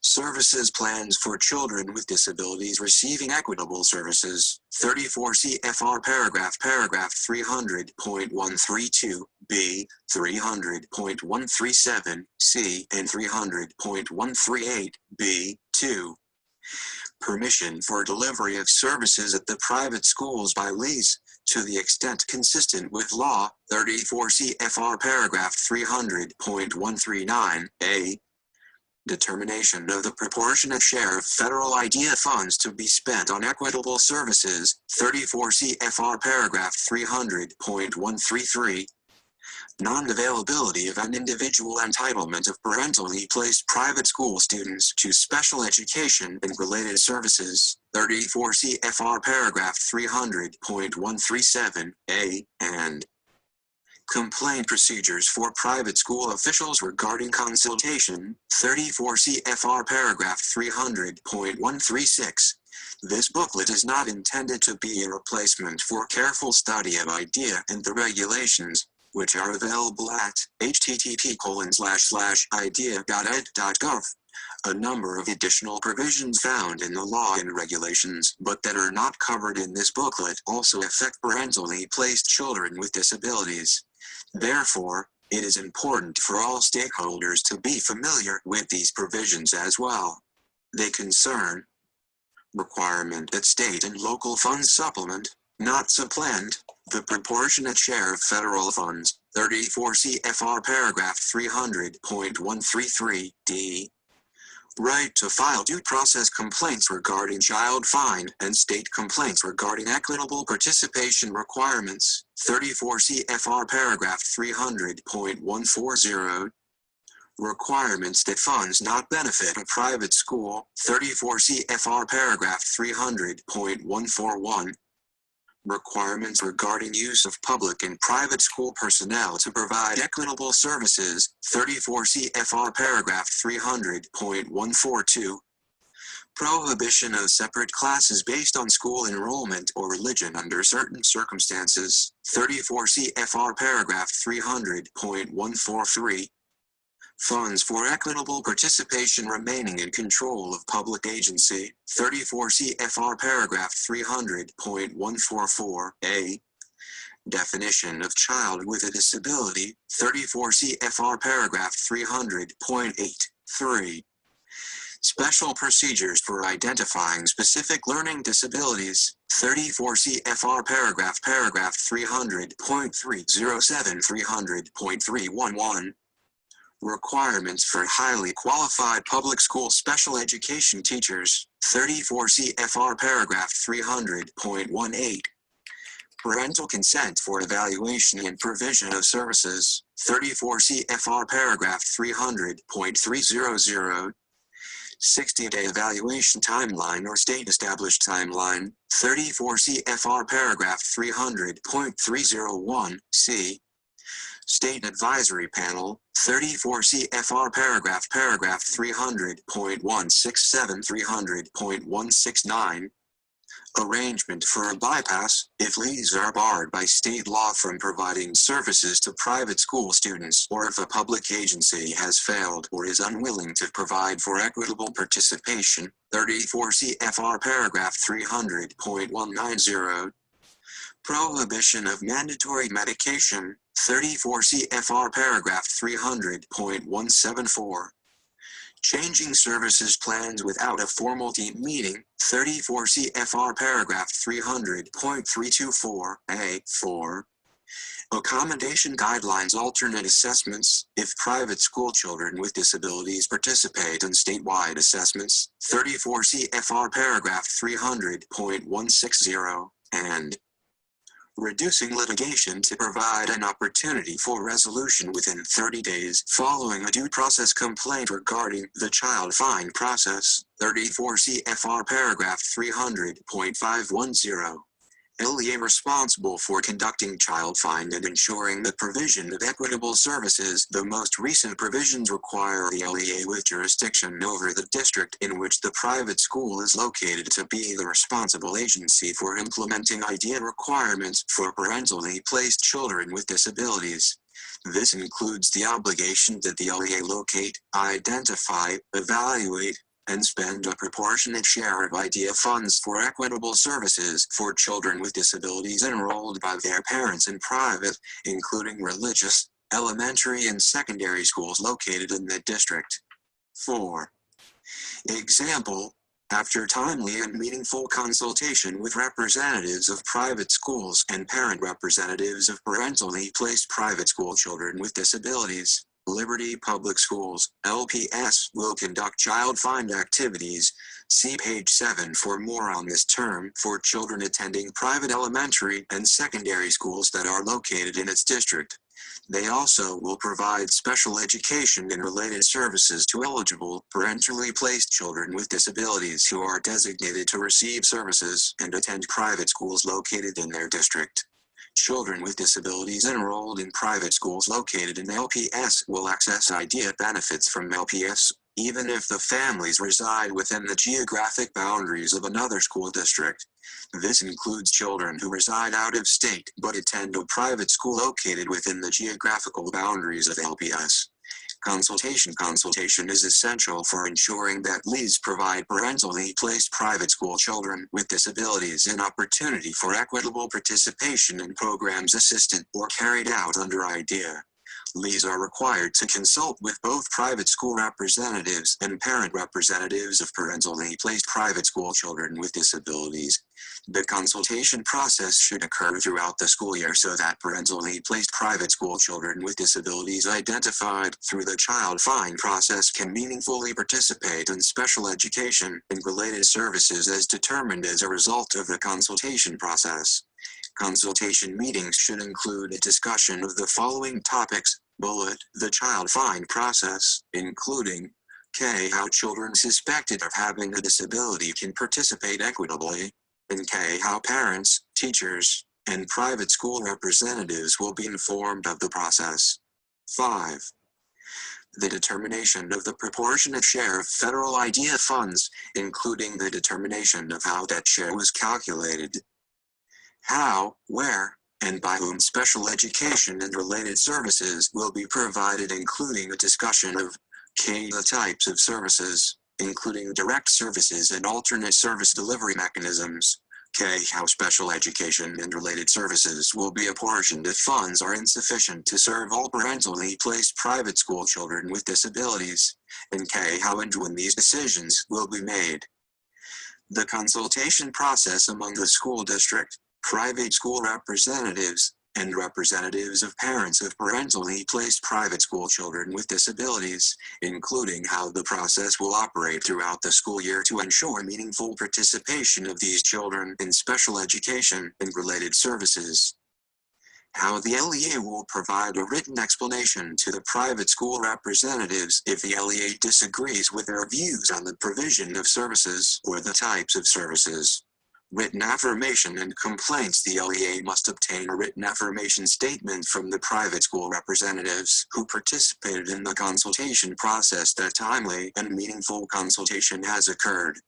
Services plans for children with disabilities receiving equitable services, 34 CFR paragraph 300.132 B, 300.137 C, and 300.138 B, 2. Permission for delivery of services at the private schools by LEAs, to the extent consistent with law, 34 CFR paragraph 300.139 A. Determination of the proportionate share of federal IDEA funds to be spent on equitable services, 34 CFR paragraph 300.133. Non-availability of an individual entitlement of parentally placed private school students to special education and related services, 34 CFR paragraph 300.137 A, and complaint procedures for private school officials regarding consultation, 34 CFR paragraph 300.136. This booklet is not intended to be a replacement for careful study of IDEA and the regulations, which are available at http://idea.ed.gov. A number of additional provisions found in the law and regulations, but that are not covered in this booklet, also affect parentally placed children with disabilities. Therefore, it is important for all stakeholders to be familiar with these provisions as well. They concern requirement that state and local funds supplement, not supplant, the proportionate share of federal funds, 34 CFR paragraph 300.133 D. Right to file due process complaints regarding child find and state complaints regarding equitable participation requirements, 34 CFR paragraph 300.140. Requirements that funds not benefit a private school, 34 CFR paragraph 300.141. Requirements regarding use of public and private school personnel to provide equitable services, 34 CFR paragraph 300.142. Prohibition of separate classes based on school enrollment or religion under certain circumstances, 34 CFR paragraph 300.143. Funds for equitable participation remaining in control of public agency, 34 CFR paragraph 300.144 A. Definition of child with a disability, 34 CFR paragraph 300.83. Special procedures for identifying specific learning disabilities, 34 CFR paragraph 300.307 300.311. Requirements for highly qualified public school special education teachers, 34 CFR paragraph 300.18. Parental consent for evaluation and provision of services, 34 CFR paragraph 300.300. 60-day evaluation timeline or state-established timeline, 34 CFR paragraph 300.301 C. State Advisory Panel, 34 CFR paragraph 300.167 300.169. Arrangement for a bypass, if leases are barred by state law from providing services to private school students, or if a public agency has failed or is unwilling to provide for equitable participation, 34 CFR paragraph 300.190. Prohibition of mandatory medication, 34 CFR paragraph 300.174. Changing services plans without a formal team meeting, 34 CFR paragraph 300.324 A4. Accommodation guidelines alternate assessments, if private school children with disabilities participate in statewide assessments, 34 CFR paragraph 300.160, and reducing litigation to provide an opportunity for resolution within 30 days following a due process complaint regarding the child fine process, 34 CFR paragraph 300.510. LEA responsible for conducting child find and ensuring the provision of equitable services. The most recent provisions require the LEA with jurisdiction over the district in which the private school is located to be the responsible agency for implementing IDEA requirements for parentally placed children with disabilities. This includes the obligation that the LEA locate, identify, evaluate, and spend a proportionate share of IDEA funds for equitable services for children with disabilities enrolled by their parents in private, including religious, elementary and secondary schools located in the district. 4. Example, after timely and meaningful consultation with representatives of private schools and parent representatives of parentally placed private school children with disabilities, Liberty Public Schools, LPS, will conduct child find activities. See page 7 for more on this term for children attending private elementary and secondary schools that are located in its district. They also will provide special education and related services to eligible, parentally placed children with disabilities who are designated to receive services and attend private schools located in their district. Children with disabilities enrolled in private schools located in LPS will access IDEA benefits from LPS, even if the families reside within the geographic boundaries of another school district. This includes children who reside out of state but attend a private school located within the geographical boundaries of LPS. Consultation is essential for ensuring that LEAs provide parentally placed private school children with disabilities an opportunity for equitable participation in programs assisted or carried out under IDEA. LEAs are required to consult with both private school representatives and parent representatives of parentally placed private school children with disabilities. The consultation process should occur throughout the school year so that parentally placed private school children with disabilities identified through the child find process can meaningfully participate in special education and related services as determined as a result of the consultation process. Consultation meetings should include a discussion of the following topics: bullet, the child find process, including K. How children suspected of having a disability can participate equitably, and K. How parents, teachers, and private school representatives will be informed of the process. 5. The determination of the proportionate share of federal IDEA funds, including the determination of how that share was calculated. How, where, and by whom special education and related services will be provided, including a discussion of K. The types of services, including direct services and alternate service delivery mechanisms. K. How special education and related services will be apportioned if funds are insufficient to serve all parentally placed private school children with disabilities, and K. How and when these decisions will be made. The consultation process among the school district, private school representatives, and representatives of parents of parentally placed private school children with disabilities, including how the process will operate throughout the school year to ensure meaningful participation of these children in special education and related services. How the LEA will provide a written explanation to the private school representatives if the LEA disagrees with their views on the provision of services or the types of services. Written affirmation and complaints. The LEA must obtain a written affirmation statement from the private school representatives who participated in the consultation process that timely and meaningful consultation has occurred.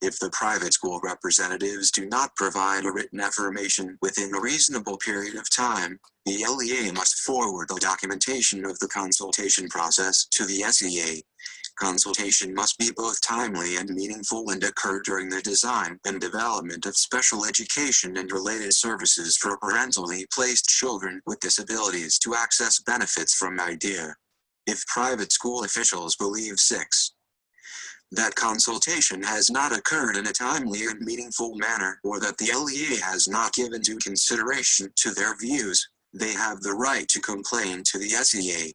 If the private school representatives do not provide a written affirmation within a reasonable period of time, the LEA must forward the documentation of the consultation process to the SEA. Consultation must be both timely and meaningful and occur during the design and development of special education and related services for parentally placed children with disabilities to access benefits from IDEA. If private school officials believe 6. That consultation has not occurred in a timely and meaningful manner, or that the LEA has not given due consideration to their views, they have the right to complain to the SEA.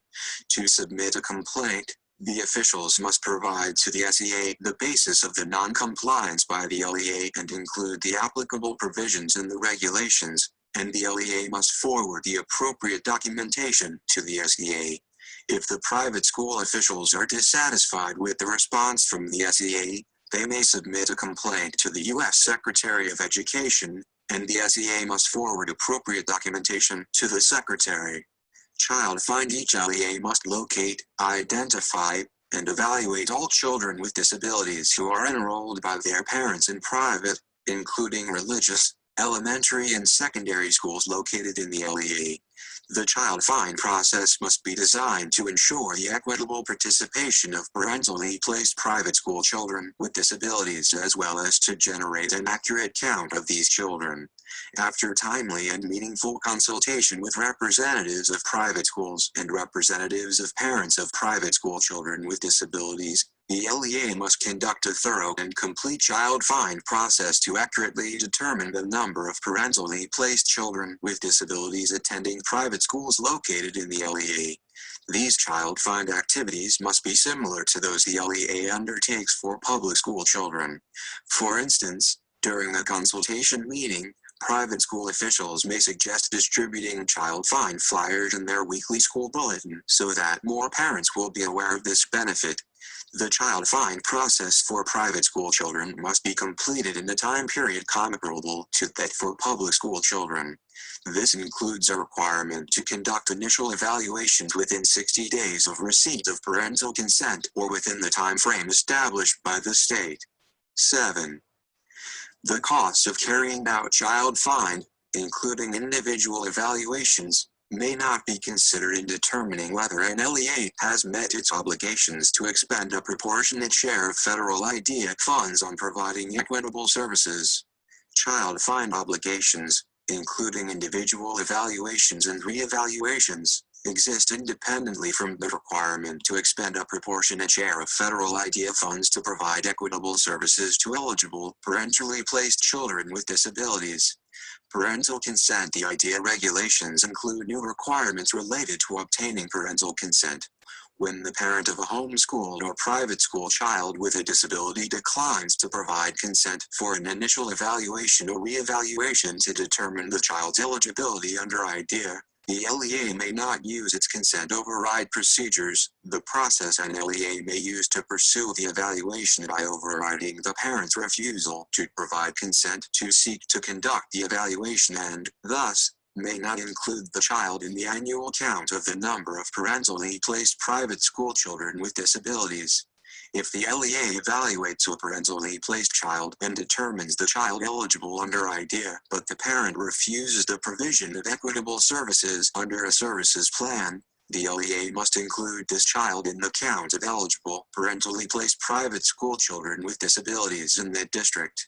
To submit a complaint, the officials must provide to the SEA the basis of the non-compliance by the LEA and include the applicable provisions in the regulations, and the LEA must forward the appropriate documentation to the SEA. If the private school officials are dissatisfied with the response from the SEA, they may submit a complaint to the U.S. Secretary of Education, and the SEA must forward appropriate documentation to the Secretary. Child find. Each LEA must locate, identify, and evaluate all children with disabilities who are enrolled by their parents in private, including religious, elementary and secondary schools located in the LEA. The child find process must be designed to ensure the equitable participation of parentally placed private school children with disabilities, as well as to generate an accurate count of these children. After timely and meaningful consultation with representatives of private schools and representatives of parents of private school children with disabilities, the LEA must conduct a thorough and complete child find process to accurately determine the number of parentally placed children with disabilities attending private schools located in the LEA. These child find activities must be similar to those the LEA undertakes for public school children. For instance, during a consultation meeting, private school officials may suggest distributing child find flyers in their weekly school bulletin so that more parents will be aware of this benefit. The child find process for private school children must be completed in the time period comparable to that for public school children. This includes a requirement to conduct initial evaluations within 60 days of receipt of parental consent or within the time frame established by the state. 7. The cost of carrying out child find, including individual evaluations, may not be considered in determining whether an LEA has met its obligations to expend a proportionate share of federal IDEA funds on providing equitable services. Child find obligations, including individual evaluations and re-evaluations, exist independently from the requirement to expend a proportionate share of federal IDEA funds to provide equitable services to eligible, parentally placed children with disabilities. Parental consent. The IDEA regulations include new requirements related to obtaining parental consent. When the parent of a homeschooled or private school child with a disability declines to provide consent for an initial evaluation or re-evaluation to determine the child's eligibility under IDEA, the LEA may not use its consent override procedures. The process an LEA may use to pursue the evaluation by overriding the parent's refusal to provide consent to seek to conduct the evaluation and, thus, may not include the child in the annual count of the number of parentally placed private school children with disabilities. If the LEA evaluates a parentally placed child and determines the child eligible under IDEA, but the parent refuses the provision of equitable services under a services plan, the LEA must include this child in the count of eligible, parentally placed private school children with disabilities in the district.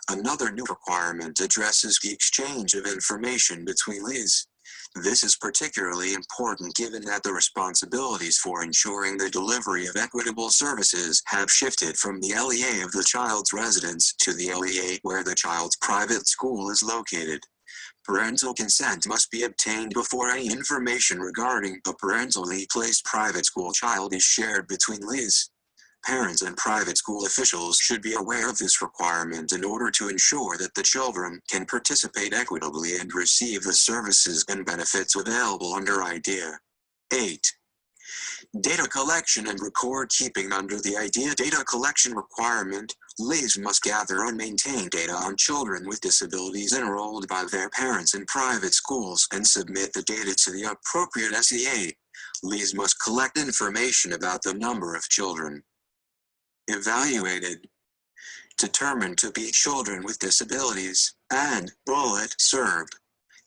Another new requirement addresses the exchange of information between LEAs. This is particularly important given that the responsibilities for ensuring the delivery of equitable services have shifted from the LEA of the child's residence to the LEA where the child's private school is located. Parental consent must be obtained before any information regarding a parentally placed private school child is shared between LEAs. Parents and private school officials should be aware of this requirement in order to ensure that the children can participate equitably and receive the services and benefits available under IDEA. 8. Data collection and record keeping. Under the IDEA data collection requirement, LEAs must gather and maintain data on children with disabilities enrolled by their parents in private schools and submit the data to the appropriate SEA. LEAs must collect information about the number of children evaluated, determined to be children with disabilities, and served.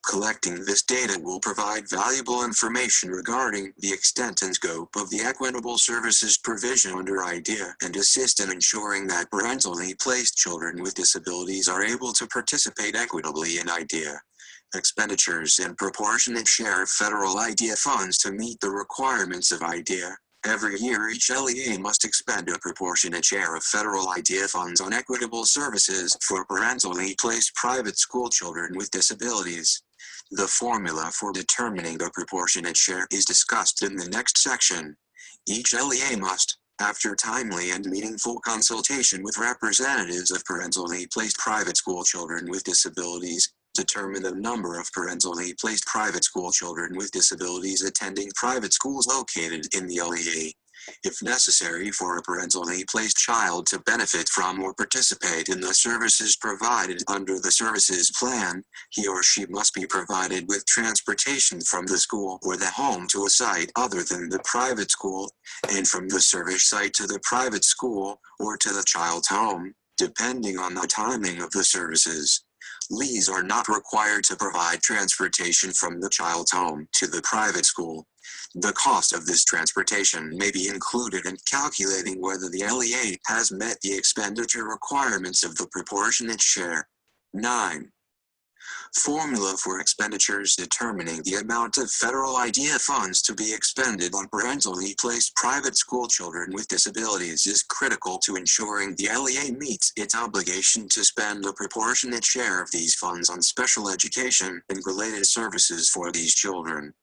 Collecting this data will provide valuable information regarding the extent and scope of the equitable services provision under IDEA and assist in ensuring that parentally placed children with disabilities are able to participate equitably in IDEA. Expenditures and proportionate share of federal IDEA funds to meet the requirements of IDEA. Every year each LEA must expend a proportionate share of federal IDEA funds on equitable services for parentally placed private school children with disabilities. The formula for determining the proportionate share is discussed in the next section. Each LEA must, after timely and meaningful consultation with representatives of parentally placed private school children with disabilities, determine the number of parentally placed private school children with disabilities attending private schools located in the LEA. If necessary for a parentally placed child to benefit from or participate in the services provided under the services plan, he or she must be provided with transportation from the school or the home to a site other than the private school, and from the service site to the private school or to the child's home, depending on the timing of the services. LEAs are not required to provide transportation from the child's home to the private school. The cost of this transportation may be included in calculating whether the LEA has met the expenditure requirements of the proportionate share. 9. Formula for expenditures. Determining the amount of federal IDEA funds to be expended on parentally placed private school children with disabilities is critical to ensuring the LEA meets its obligation to spend a proportionate share of these funds on special education and related services for these children.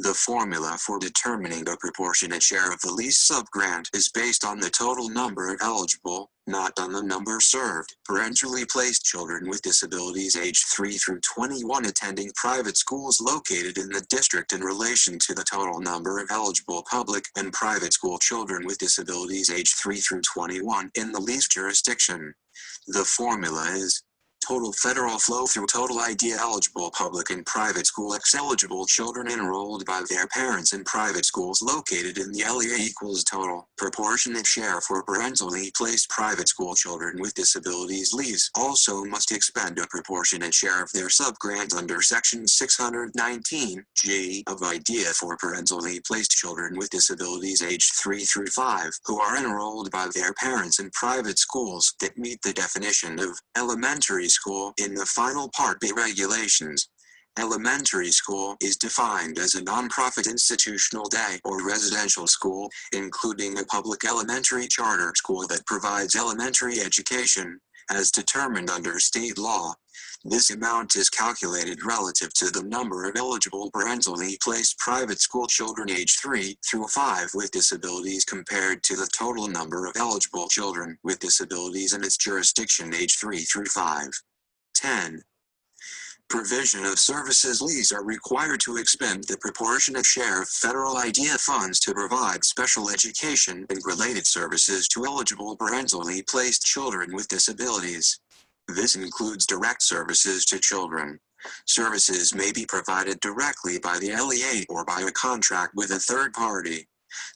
The formula for determining the proportionate share of the lease subgrant is based on the total number of eligible, not on the number served, parentally placed children with disabilities aged 3 through 21 attending private schools located in the district in relation to the total number of eligible public and private school children with disabilities aged 3 through 21 in the lease jurisdiction. The formula is total federal flow through total IDEA eligible public and private school eligible children enrolled by their parents in private schools located in the LEA equals total proportionate share for parentally placed private school children with disabilities. LEAs also must expend a proportionate share of their subgrant under Section 619G of IDEA for parentally placed children with disabilities aged 3 through 5 who are enrolled by their parents in private schools that meet the definition of elementary school in the final Part B regulations. Elementary school is defined as a nonprofit institutional day or residential school, including a public elementary charter school that provides elementary education, as determined under state law. This amount is calculated relative to the number of eligible parentally placed private school children aged 3 through 5 with disabilities compared to the total number of eligible children with disabilities in its jurisdiction aged 3 through 5. 10. Provision of services. LEAs are required to expend the proportionate share of federal IDEA funds to provide special education and related services to eligible parentally placed children with disabilities. This includes direct services to children. Services may be provided directly by the LEA or by a contract with a third party.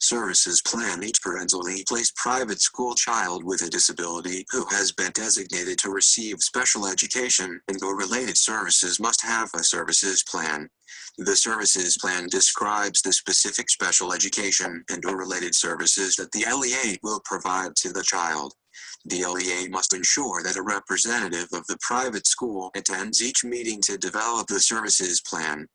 Services plan. Each parentally placed private school child with a disability who has been designated to receive special education and or related services must have a services plan. The services plan describes the specific special education and or related services that the LEA will provide to the child. The LEA must ensure that a representative of the private school attends each meeting to develop the services plan.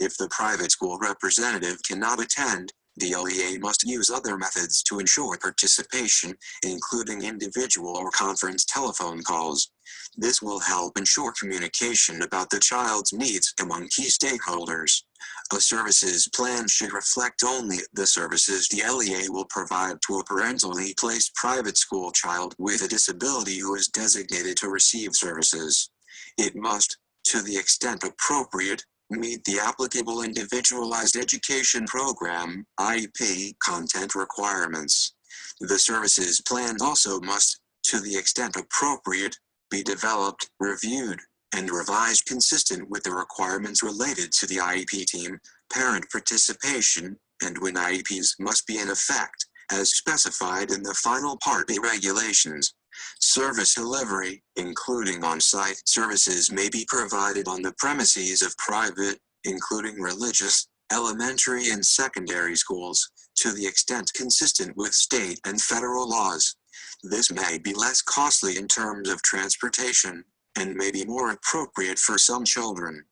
If the private school representative cannot attend, the LEA must use other methods to ensure participation, including individual or conference telephone calls. This will help ensure communication about the child's needs among key stakeholders. A services plan should reflect only the services the LEA will provide to a parentally placed private school child with a disability who is designated to receive services. It must, to the extent appropriate, meet the applicable Individualized Education Program (IEP) content requirements. The services plan also must, to the extent appropriate, be developed, reviewed, and revised consistent with the requirements related to the IEP team, parent participation, and when IEPs must be in effect, as specified in the final Part B regulations. Service delivery, including on-site services, may be provided on the premises of private, including religious, elementary and secondary schools, to the extent consistent with state and federal laws. This may be less costly in terms of transportation, and may be more appropriate for some children.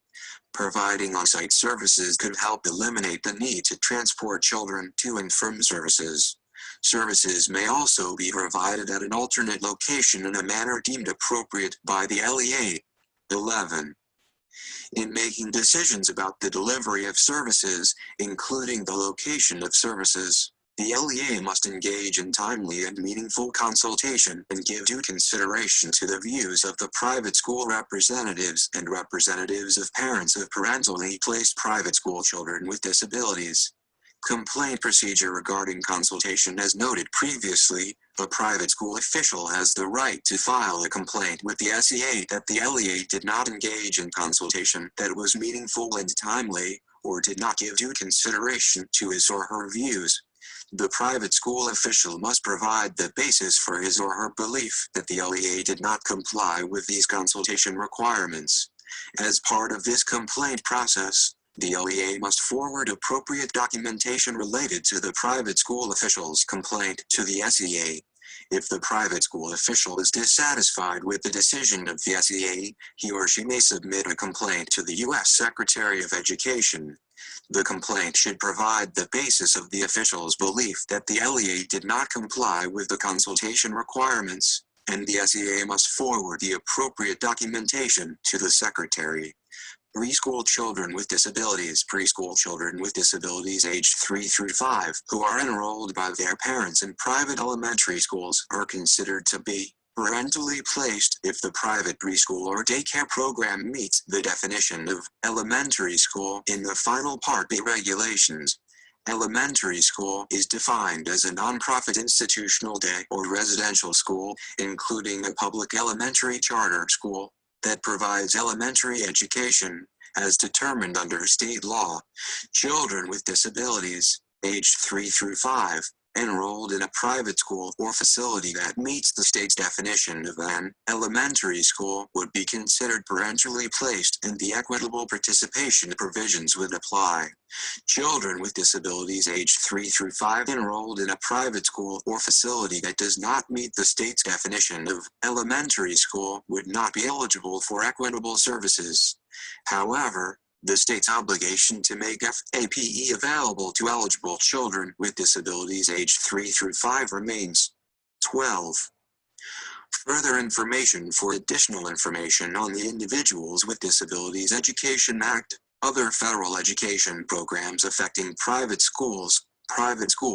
Providing on-site services could help eliminate the need to transport children to and from services. Services may also be provided at an alternate location in a manner deemed appropriate by the LEA. 11. In making decisions about the delivery of services, including the location of services, the LEA must engage in timely and meaningful consultation and give due consideration to the views of the private school representatives and representatives of parents of parentally placed private school children with disabilities. Complaint procedure regarding consultation. As noted previously, a private school official has the right to file a complaint with the SEA that the LEA did not engage in consultation that was meaningful and timely, or did not give due consideration to his or her views. The private school official must provide the basis for his or her belief that the LEA did not comply with these consultation requirements. As part of this complaint process, the LEA must forward appropriate documentation related to the private school official's complaint to the SEA. If the private school official is dissatisfied with the decision of the SEA, he or she may submit a complaint to the U.S. Secretary of Education. The complaint should provide the basis of the official's belief that the LEA did not comply with the consultation requirements, and the SEA must forward the appropriate documentation to the Secretary. Preschool children with disabilities. Preschool children with disabilities aged 3 through 5 who are enrolled by their parents in private elementary schools are considered to be parentally placed if the private preschool or daycare program meets the definition of elementary school in the final Part B regulations. Elementary school is defined as a nonprofit institutional day or residential school, including a public elementary charter school that provides elementary education, as determined under state law. Children with disabilities, aged 3 through 5, enrolled in a private school or facility that meets the state's definition of an elementary school would be considered parentally placed, and the equitable participation provisions would apply. Children with disabilities aged 3 through 5 enrolled in a private school or facility that does not meet the state's definition of elementary school would not be eligible for equitable services. However, the state's obligation to make FAPE available to eligible children with disabilities aged 3 through 5 remains. 12. Further information. For additional information on the Individuals with Disabilities Education Act, other federal education programs affecting private school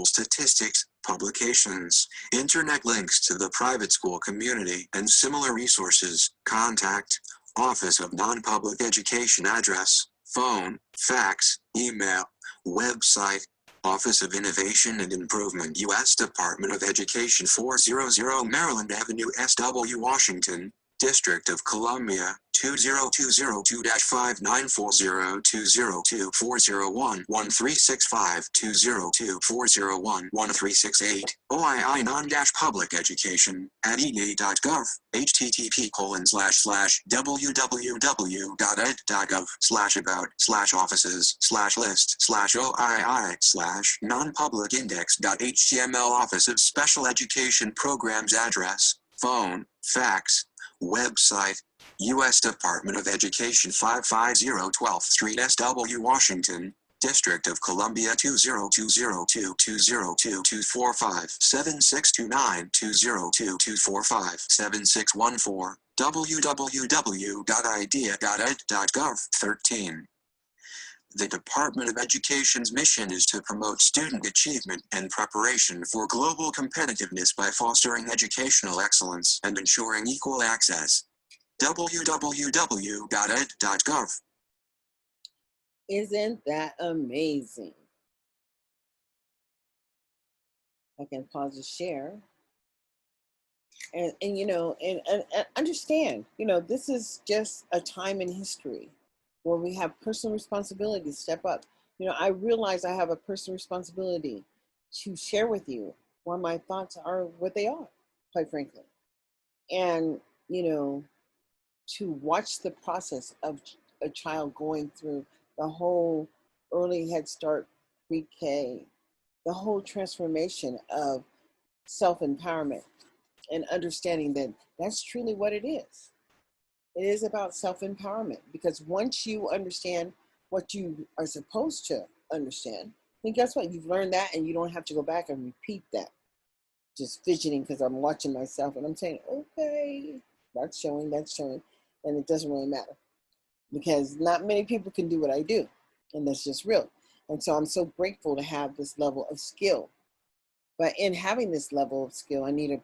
statistics, publications, internet links to the private school community, and similar resources, contact Office of Non-Public Education address, phone, fax, email, website, Office of Innovation and Improvement, U.S. Department of Education, 400 Maryland Avenue, SW, Washington, District of Columbia, 20202-59402-201-1365-202-401-1368, OII non-public education, at eda.gov, http://www.ed.gov/about/offices/list/OII/non-public-index.html Office of Special Education Programs address, phone, fax, website, U.S. Department of Education 550 12th Street, SW, Washington, District of Columbia 20202202245 7629202245 7614 www.idea.ed.gov 13. The Department of Education's mission is to promote student achievement and preparation for global competitiveness by fostering educational excellence and ensuring equal access. www.ed.gov. Isn't that amazing? I can pause to share. And you know, and understand, you know, this is just a time in history where we have personal responsibility to step up. You know, I realize I have a personal responsibility to share with you why my thoughts are what they are, quite frankly. And, you know, to watch the process of a child going through the whole early Head Start, pre-K, the whole transformation of self-empowerment and understanding that that's truly what it is. It is about self-empowerment, because once you understand what you are supposed to understand, then guess what? You've learned that and you don't have to go back and repeat that. Just fidgeting because I'm watching myself and I'm saying, okay, that's showing, and it doesn't really matter because not many people can do what I do, and that's just real. And so I'm so grateful to have this level of skill. But in having this level of skill, I need to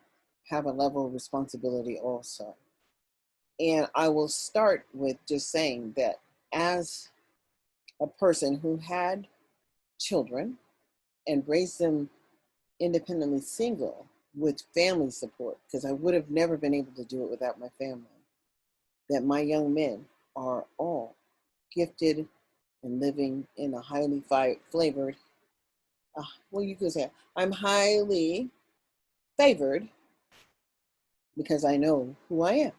have a level of responsibility also. And I will start with just saying that as a person who had children and raised them independently single with family support, because I would have never been able to do it without my family, that my young men are all gifted and living in a highly flavored, well, you could say I'm highly favored because I know who I am.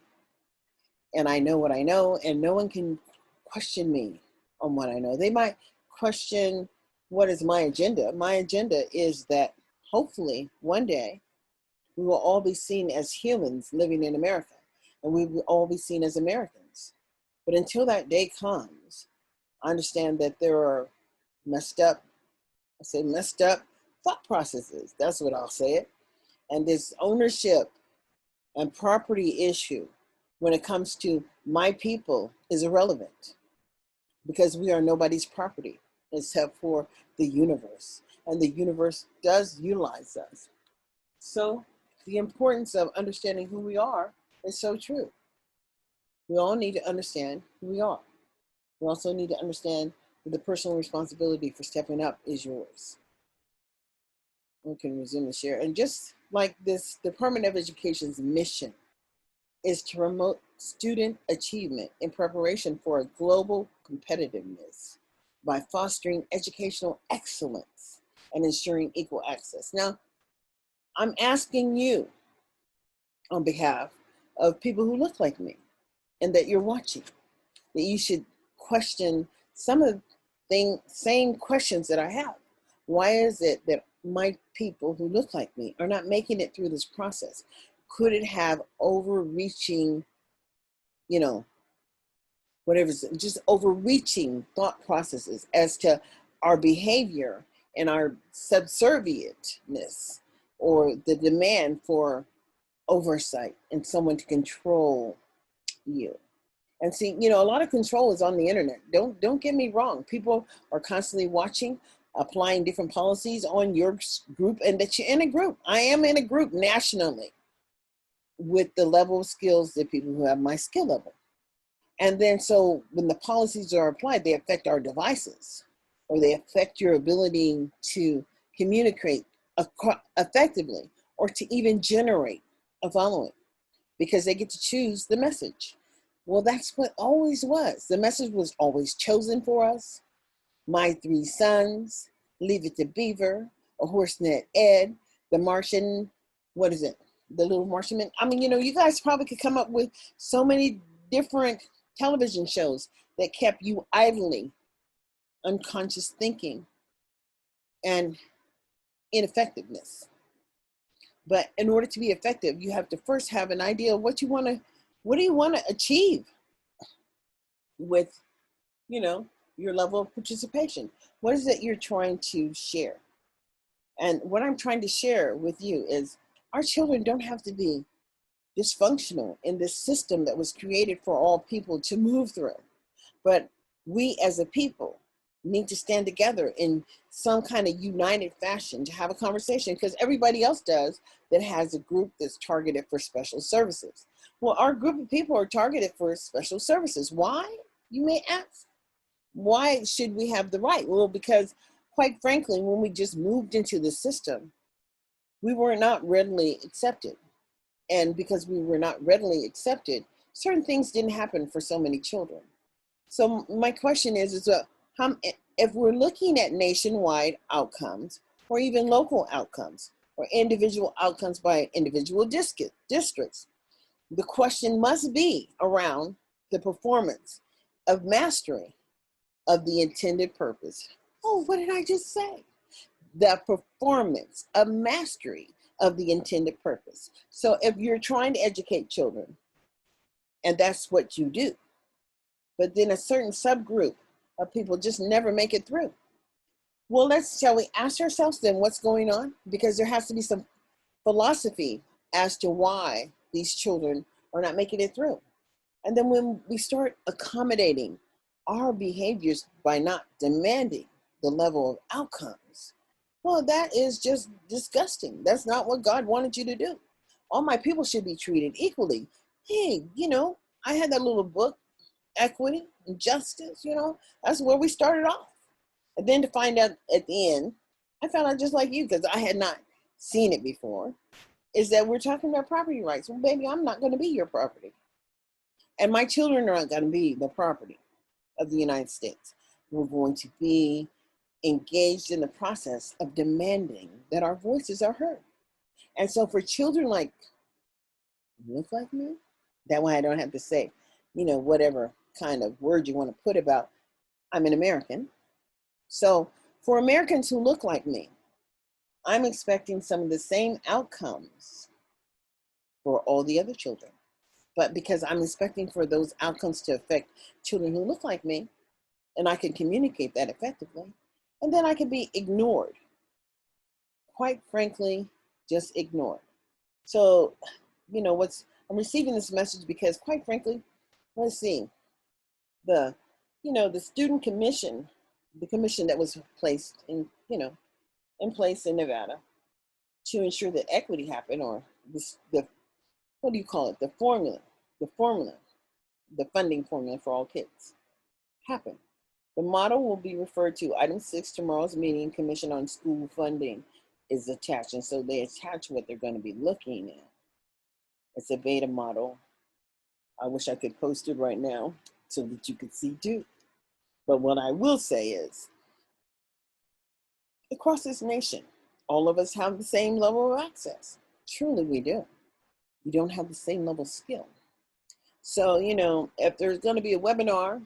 And I know what I know, and no one can question me on what I know. They might question what is my agenda. My agenda is that hopefully one day we will all be seen as humans living in America, and we will all be seen as Americans. But until that day comes, I understand that there are messed up thought processes. That's what I'll say it. And this ownership and property issue when it comes to my people is irrelevant, because we are nobody's property except for the universe, and the universe does utilize us. So the importance of understanding who we are is so true. We all need to understand who we are. We also need to understand that the personal responsibility for stepping up is yours. We can resume the share. And just like this, the Department of Education's mission is to promote student achievement in preparation for a global competitiveness by fostering educational excellence and ensuring equal access. Now, I'm asking you on behalf of people who look like me and that you're watching, that you should question some of the same questions that I have. Why is it that my people who look like me are not making it through this process? Could it have overreaching, you know, whatever, just overreaching thought processes as to our behavior and our subservientness, or the demand for oversight and someone to control you? And see, you know, a lot of control is on the internet. Don't get me wrong. People are constantly watching, applying different policies on your group, and that you're in a group. I am in a group nationally with the level of skills that people who have my skill level. And then so when the policies are applied, they affect our devices, or they affect your ability to communicate effectively, or to even generate a following, because they get to choose the message. Well, that's what always was. The message was always chosen for us. My Three Sons, Leave It to Beaver, A Horsenet Ed, The Martian, what is it? The Little Martian Man. I mean, you know, you guys probably could come up with so many different television shows that kept you idly unconscious thinking and ineffectiveness. But in order to be effective, you have to first have an idea of what you want to What do you want to achieve with, you know, your level of participation? What is it you're trying to share? And what I'm trying to share with you is our children don't have to be dysfunctional in this system that was created for all people to move through. But we as a people need to stand together in some kind of united fashion to have a conversation, because everybody else does that has a group that's targeted for special services. Well, our group of people are targeted for special services. Why, you may ask? Why should we have the right? Well, because quite frankly, when we just moved into the system, we were not readily accepted. And because we were not readily accepted, certain things didn't happen for so many children. So my question is if we're looking at nationwide outcomes or even local outcomes or individual outcomes by individual districts, the question must be around the performance of mastery of the intended purpose. Oh, what did I just say? The performance of mastery of the intended purpose. So if you're trying to educate children, and that's what you do, but then a certain subgroup of people just never make it through. Well, shall we ask ourselves then what's going on? Because there has to be some philosophy as to why these children are not making it through. And then when we start accommodating our behaviors by not demanding the level of outcomes, well, that is just disgusting. That's not what God wanted you to do. All my people should be treated equally. Hey, you know, I had that little book, Equity and Justice, you know, that's where we started off. And then to find out at the end, I found out just like you, because I had not seen it before, is that we're talking about property rights. Well, baby, I'm not going to be your property. And my children are not going to be the property of the United States. We're going to be engaged in the process of demanding that our voices are heard. And so for children like, look like me, that way I don't have to say, you know, whatever kind of word you want to put about, I'm an American. So for Americans who look like me, I'm expecting some of the same outcomes for all the other children. But because I'm expecting for those outcomes to affect children who look like me, and I can communicate that effectively, and then I can be ignored. Quite frankly, just ignored. So, you know, I'm receiving this message because quite frankly, let's see, the student commission, the commission that was placed in place in Nevada to ensure that equity happened, or the what do you call it, the funding formula for all kids happened. The model will be referred to item 6 tomorrow's meeting. Commission on School Funding is attached, and so they attach what they're going to be looking at. It's a beta model. I wish I could post it right now so that you could see too. But what I will say is, across this nation, all of us have the same level of access. Truly we do. We don't have the same level of skill. So, you know, if there's going to be a webinar,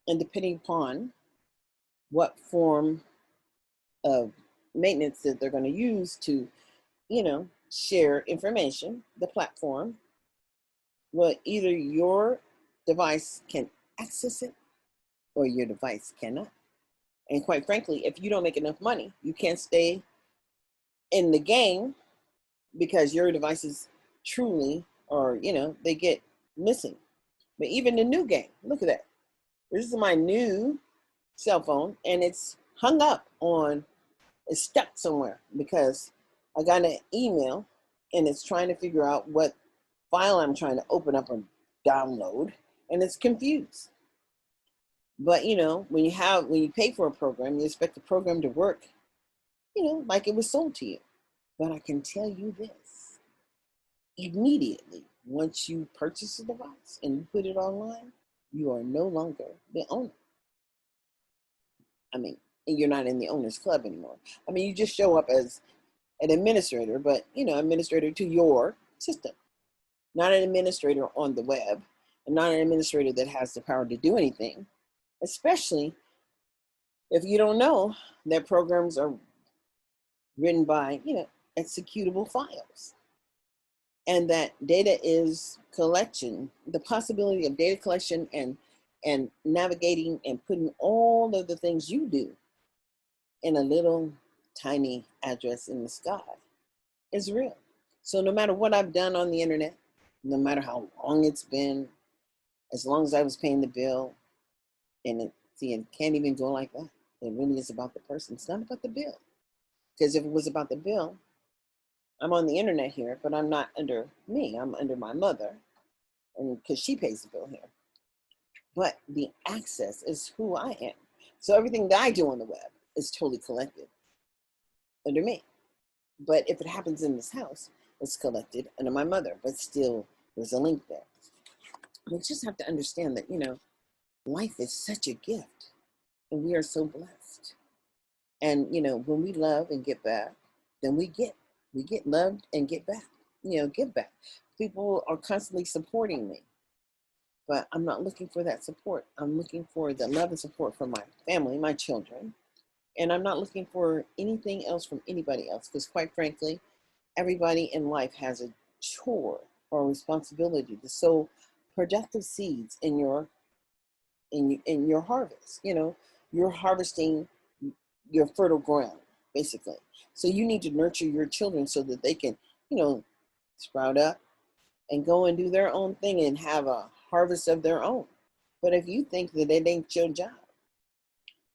and depending upon what form of maintenance that they're going to use to, you know, share information, the platform, well, either your device can access it or your device cannot. And quite frankly, if you don't make enough money, you can't stay in the game because your devices truly, or, you know, they get missing. But even the new game, look at that. This is my new cell phone, and it's hung up on, it's stuck somewhere because I got an email and it's trying to figure out what file I'm trying to open up and download, and it's confused. But you know, when you pay for a program, you expect the program to work, you know, like it was sold to you. But I can tell you this, immediately, once you purchase a device and you put it online, you are no longer the owner. I mean, and you're not in the owner's club anymore. I mean, you just show up as an administrator, but, you know, administrator to your system. Not an administrator on the web, and not an administrator that has the power to do anything, especially if you don't know that programs are written by, you know, executable files. and that data is collection, the possibility of data collection and navigating and putting all of the things you do in a little tiny address in the sky is real. So no matter what I've done on the internet, no matter how long it's been, as long as I was paying the bill, and it can't even go like that. It really is about the person. It's not about the bill. Because if it was about the bill, I'm on the internet here, but I'm not under me. I'm under my mother, and because she pays the bill here. But the access is who I am. So everything that I do on the web is totally collected under me. But if it happens in this house, it's collected under my mother, but still there's a link there. We just have to understand that, you know, life is such a gift and we are so blessed. And, you know, when we love and get back, then we get loved and get back, you know, give back. People are constantly supporting me, but I'm not looking for that support. I'm looking for the love and support from my family, my children. And I'm not looking for anything else from anybody else, because quite frankly, everybody in life has a chore or a responsibility to sow productive seeds in your harvest. You know, you're harvesting your fertile ground, basically. So you need to nurture your children so that they can, you know, sprout up and go and do their own thing and have a harvest of their own. But if you think that it ain't your job,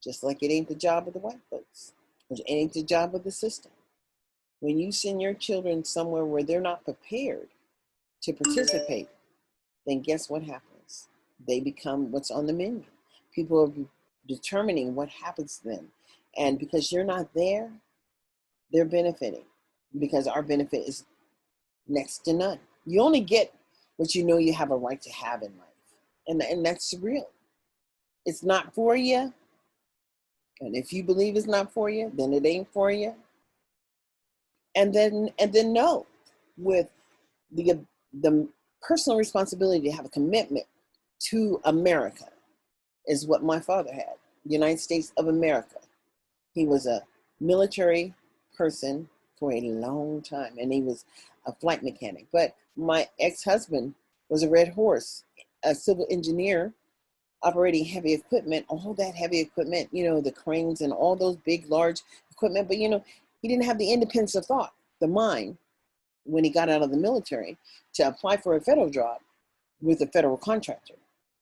just like it ain't the job of the white folks, it ain't the job of the system. When you send your children somewhere where they're not prepared to participate, then guess what happens? They become what's on the menu. People are determining what happens to them. And because you're not there, they're benefiting, because our benefit is next to none. You only get what you know you have a right to have in life. And that's real. It's not for you. And if you believe it's not for you, then it ain't for you. And then know, with the personal responsibility to have a commitment to America is what my father had, the United States of America. He was a military person for a long time, and he was a flight mechanic. But my ex-husband was a Red Horse, a civil engineer operating heavy equipment, all that heavy equipment, you know, the cranes and all those big, large equipment. But, you know, he didn't have the independence of thought, the mind, when he got out of the military to apply for a federal job with a federal contractor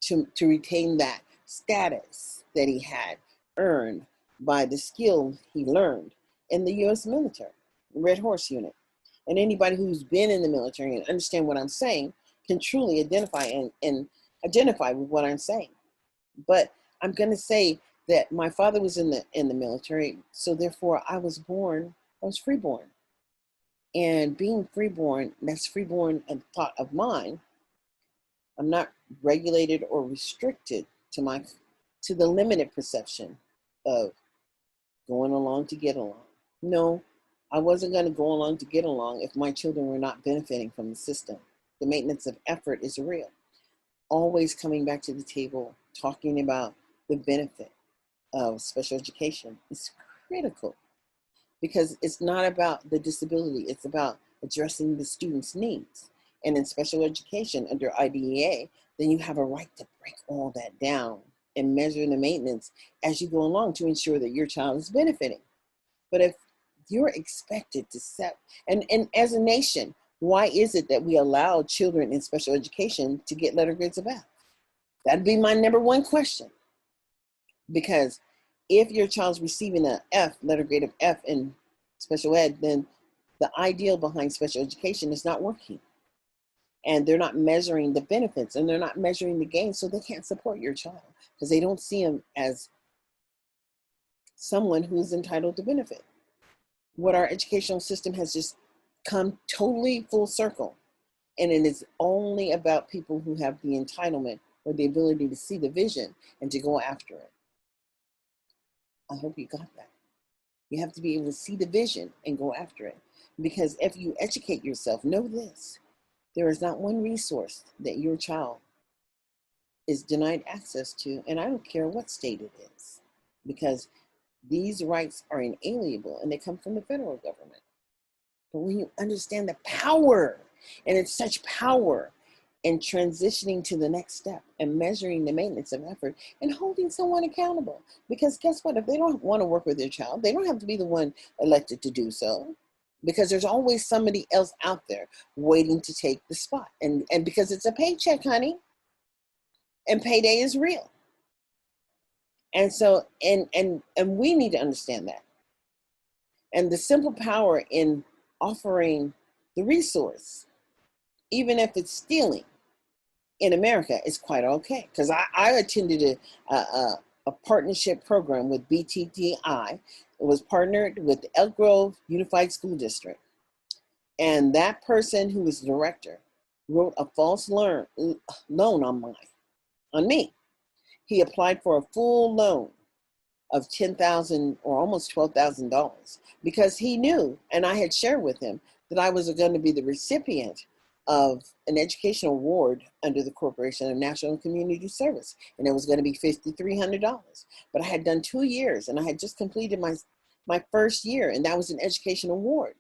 to retain that status that he had earned by the skill he learned in the U.S. military, Red Horse unit. And anybody who's been in the military and understand what I'm saying can truly identify and identify with what I'm saying. But I'm going to say that my father was in the military, so therefore I was freeborn. And being freeborn, that's freeborn a thought of mine. I'm not regulated or restricted to the limited perception of going along to get along. No, I wasn't going to go along to get along if my children were not benefiting from the system. The maintenance of effort is real. Always coming back to the table, talking about the benefit of special education is critical, because it's not about the disability, it's about addressing the student's needs. And in special education under IDEA, then you have a right to break all that down and measure the maintenance as you go along to ensure that your child is benefiting. But if you're expected to set, and as a nation, why is it that we allow children in special education to get letter grades of F? That'd be my number one question. Because if your child's receiving an F, letter grade of F in special ed, then the ideal behind special education is not working. And they're not measuring the benefits and they're not measuring the gains, so they can't support your child because they don't see him as someone who's entitled to benefit. What our educational system has just come totally full circle. And it is only about people who have the entitlement or the ability to see the vision and to go after it. I hope you got that. You have to be able to see the vision and go after it. Because if you educate yourself, know this, there is not one resource that your child is denied access to, and I don't care what state it is, because these rights are inalienable and they come from the federal government. But when you understand the power And it's such power in transitioning to the next step and measuring the maintenance of effort and holding someone accountable. Because guess what? If they don't want to work with their child, they don't have to be the one elected to do so. Because there's always somebody else out there waiting to take the spot. And because it's a paycheck, honey, and payday is real. And so, and we need to understand that. And the simple power in offering the resource, even if it's stealing, in America is quite okay. Because I attended a partnership program with BTTI. It was partnered with the Elk Grove Unified School District. And that person who was the director wrote a false loan on me. He applied for a full loan of $10,000 or almost $12,000 because he knew, and I had shared with him, that I was going to be the recipient of an educational award under the Corporation of National Community Service, and it was going to be $5,300. But I had done 2 years, and I had just completed my first year, and that was an education award.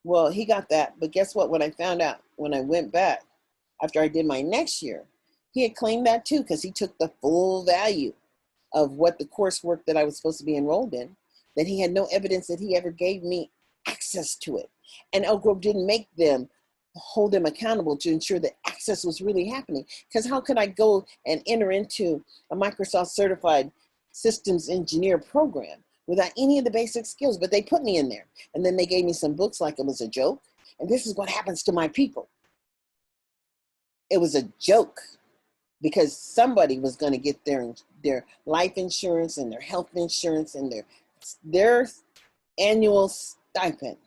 Well, he got that, but guess what? When I found out, when I went back after I did my next year, he had claimed that too, because he took the full value of what the coursework that I was supposed to be enrolled in, that he had no evidence that he ever gave me access to it. And Elk Grove didn't make them hold them accountable to ensure that access was really happening. Because how could I go and enter into a Microsoft certified systems engineer program without any of the basic skills? But they put me in there. And then they gave me some books like it was a joke. And this is what happens to my people. It was a joke because somebody was going to get their life insurance and their health insurance and their annual stipend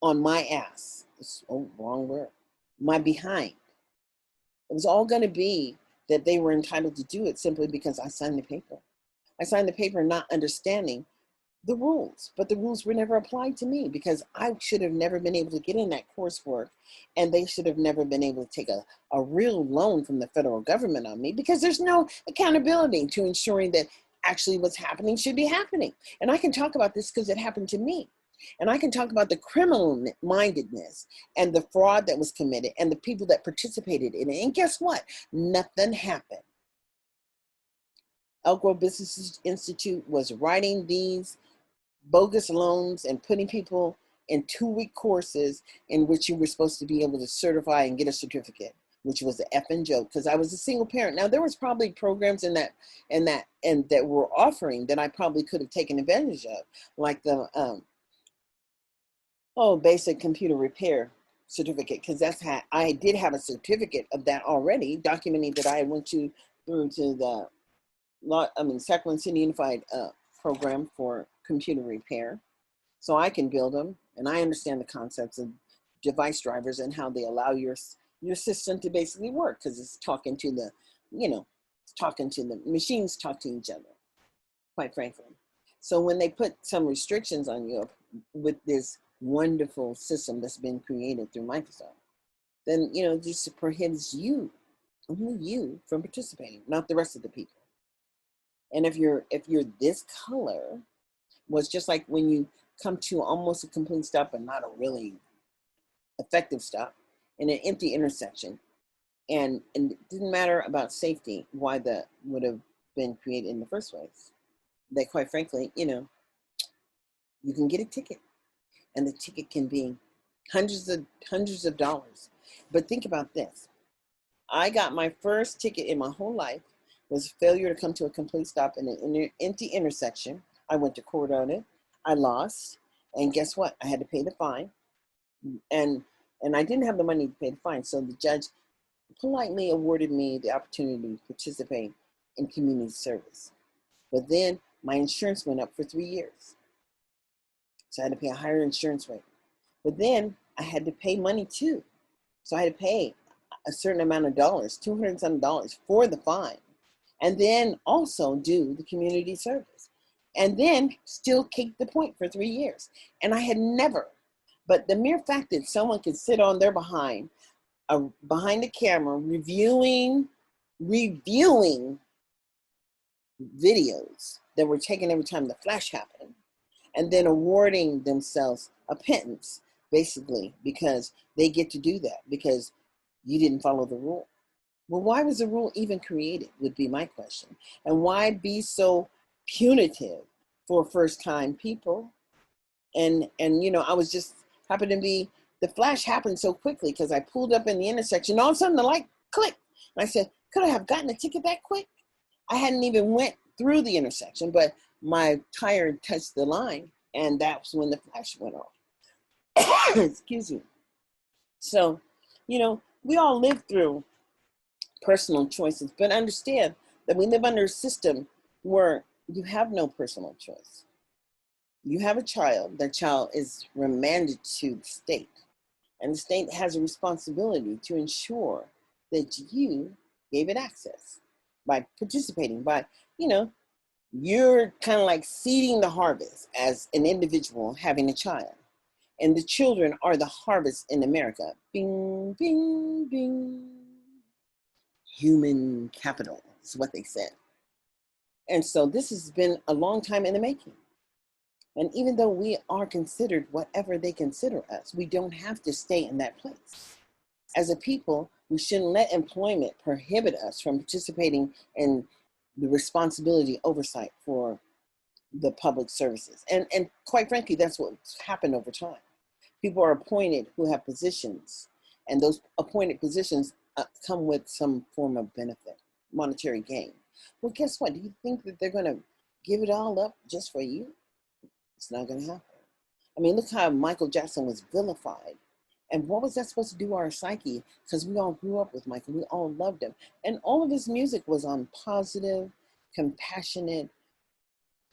on my ass. Oh, wrong word. My behind. It was all going to be that they were entitled to do it simply because I signed the paper. I signed the paper not understanding the rules, but the rules were never applied to me because I should have never been able to get in that coursework, and they should have never been able to take a real loan from the federal government on me because there's no accountability to ensuring that actually what's happening should be happening. And I can talk about this because it happened to me. And I can talk about the criminal mindedness and the fraud that was committed and the people that participated in it. And guess what? Nothing happened. Elk Grove Business Institute was writing these bogus loans and putting people in 2-week courses in which you were supposed to be able to certify and get a certificate, which was an effing joke because I was a single parent. Now there was probably programs and that were offering that I probably could have taken advantage of, like the basic computer repair certificate, because that's how I did have a certificate of that already, documenting that I went through to the Sacramento City Unified program for computer repair. So I can build them, and I understand the concepts of device drivers and how they allow your system to basically work, because it's talking to the, talking to the machines, talk to each other, quite frankly. So when they put some restrictions on you with this wonderful system that's been created through Microsoft, then just prohibits you, only you, from participating, not the rest of the people. And if you're this color, was just like when you come to almost a complete stop but not a really effective stop in an empty intersection, and it didn't matter about safety, why that would have been created in the first place. That quite frankly, you can get a ticket, and the ticket can be hundreds of dollars. But think about this. I got my first ticket in my whole life was failure to come to a complete stop in an empty intersection. I went to court on it. I lost. And guess what? I had to pay the fine. And I didn't have the money to pay the fine. So the judge politely awarded me the opportunity to participate in community service. But then my insurance went up for 3 years. So I had to pay a higher insurance rate. But then I had to pay money too. So I had to pay a certain amount of dollars, $200 some dollars for the fine. And then also do the community service. And then still keep the point for 3 years. And I had never, but the mere fact that someone could sit on their behind the camera, reviewing videos that were taken every time the flash happened, and then awarding themselves a pittance basically, because they get to do that because you didn't follow the rule. Well, why was the rule even created would be my question. And why be so punitive for first-time people? And you know, I was just happened to be, the flash happened so quickly because I pulled up in the intersection. All of a sudden the light clicked. And I said, could I have gotten a ticket that quick? I hadn't even went through the intersection, but my tire touched the line, and that's when the flash went off. Excuse me. So, you know, we all live through personal choices, but understand that we live under a system where you have no personal choice. You have a child, that child is remanded to the state, and the state has a responsibility to ensure that you gave it access by participating, by, you know, you're kind of like seeding the harvest as an individual having a child. And the children are the harvest in America. Bing, bing, bing. Human capital is what they said. And so this has been a long time in the making. And even though we are considered whatever they consider us, we don't have to stay in that place. As a people, we shouldn't let employment prohibit us from participating in the responsibility oversight for the public services. And quite frankly, that's what's happened over time. People are appointed who have positions, and those appointed positions come with some form of benefit, monetary gain. Well, guess what? Do you think that they're going to give it all up just for you? It's not going to happen. I mean, look how Michael Jackson was vilified. And what was that supposed to do to our psyche? Because we all grew up with Michael. We all loved him. And all of his music was on positive, compassionate,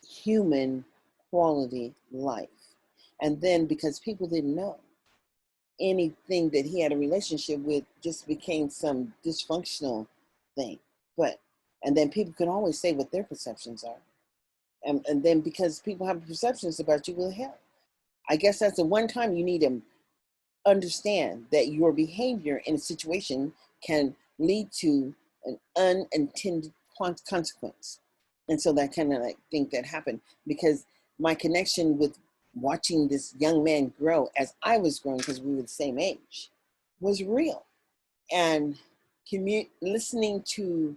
human quality life. And then because people didn't know, anything that he had a relationship with just became some dysfunctional thing. And then people can always say what their perceptions are. And then because people have perceptions about you, well, hell, I guess that's the one time you need to understand that your behavior in a situation can lead to an unintended consequence. And so that kind of like think that happened, because my connection with watching this young man grow as I was growing, because we were the same age, was real. And listening to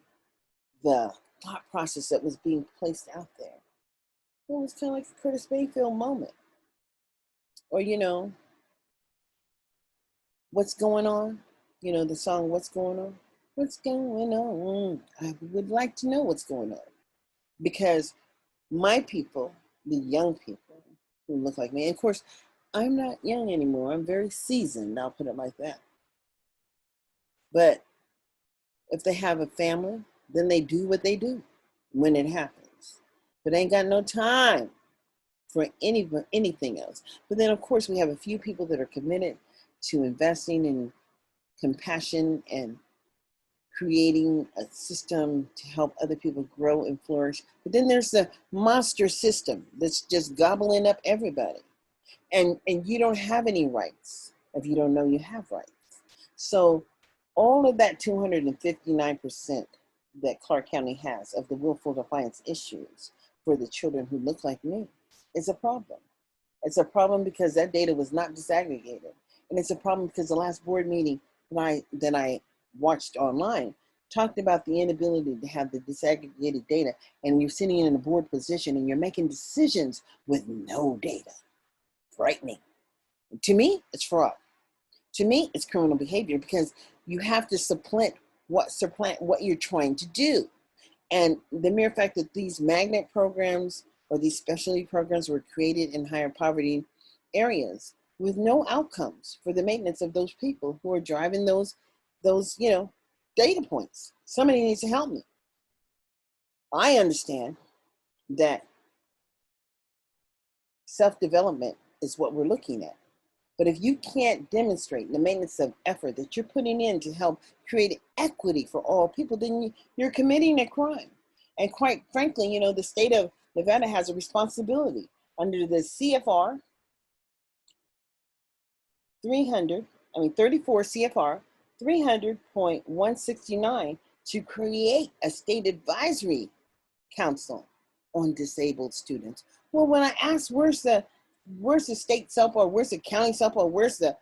the thought process that was being placed out there, it was kind of like a Curtis Mayfield moment. Or, you know, what's going on? You know, the song, What's Going On? What's going on? I would like to know what's going on. Because my people, the young people who look like me, and of course, I'm not young anymore. I'm very seasoned, I'll put it like that. But if they have a family, then they do what they do when it happens. But they ain't got no time for anything else. But then, of course, we have a few people that are committed to investing in compassion and creating a system to help other people grow and flourish. But then there's the monster system that's just gobbling up everybody. And you don't have any rights if you don't know you have rights. So all of that 259% that Clark County has of the willful defiance issues for the children who look like me is a problem. It's a problem because that data was not disaggregated. And it's a problem because the last board meeting that I watched online talked about the inability to have the disaggregated data, and you're sitting in a board position and you're making decisions with no data. Frightening. To me, it's fraud. To me, it's criminal behavior, because you have to supplant what you're trying to do. And the mere fact that these magnet programs or these specialty programs were created in higher poverty areas with no outcomes for the maintenance of those people who are driving those data points. Somebody needs to help me. I understand that self-development is what we're looking at. But if you can't demonstrate the maintenance of effort that you're putting in to help create equity for all people, then you're committing a crime. And quite frankly, you know, the state of Nevada has a responsibility under the CFR 34 CFR 300.169 to create a state advisory council on disabled students. Well, when I asked where's the where's the state SELP, or where's the county SELP, or where's the,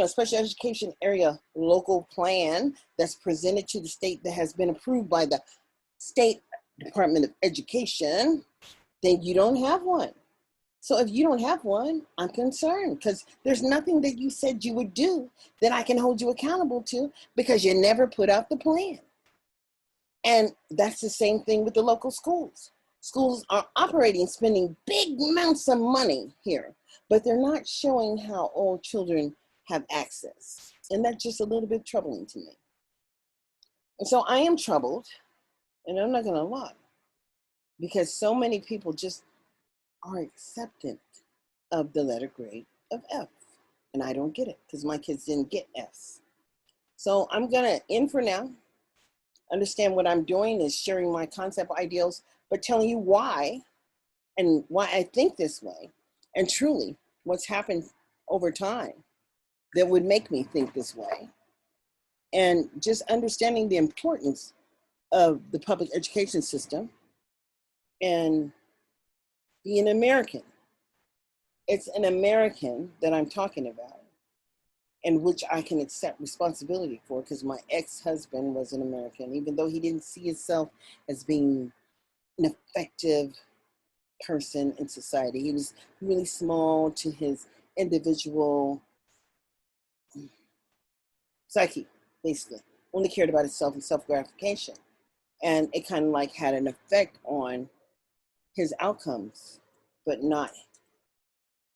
special education area local plan that's presented to the state that has been approved by the state Department of Education, then you don't have one. So if you don't have one, I'm concerned, because there's nothing that you said you would do that I can hold you accountable to, because you never put out the plan. And that's the same thing with the local schools. Schools are operating, spending big amounts of money here, but they're not showing how all children have access. And that's just a little bit troubling to me. And so I am troubled, and I'm not gonna lie, because so many people just are acceptant of the letter grade of F. And I don't get it, because my kids didn't get Fs. So I'm gonna end for now. Understand what I'm doing is sharing my concept ideals, but telling you why and why I think this way, and truly what's happened over time that would make me think this way. And just understanding the importance of the public education system and being American. It's an American that I'm talking about, and which I can accept responsibility for, because my ex-husband was an American, even though he didn't see himself as being an effective person in society. He was really small to his individual psyche, basically. Only cared about himself and self-gratification. And it kind of like had an effect on his outcomes, but not,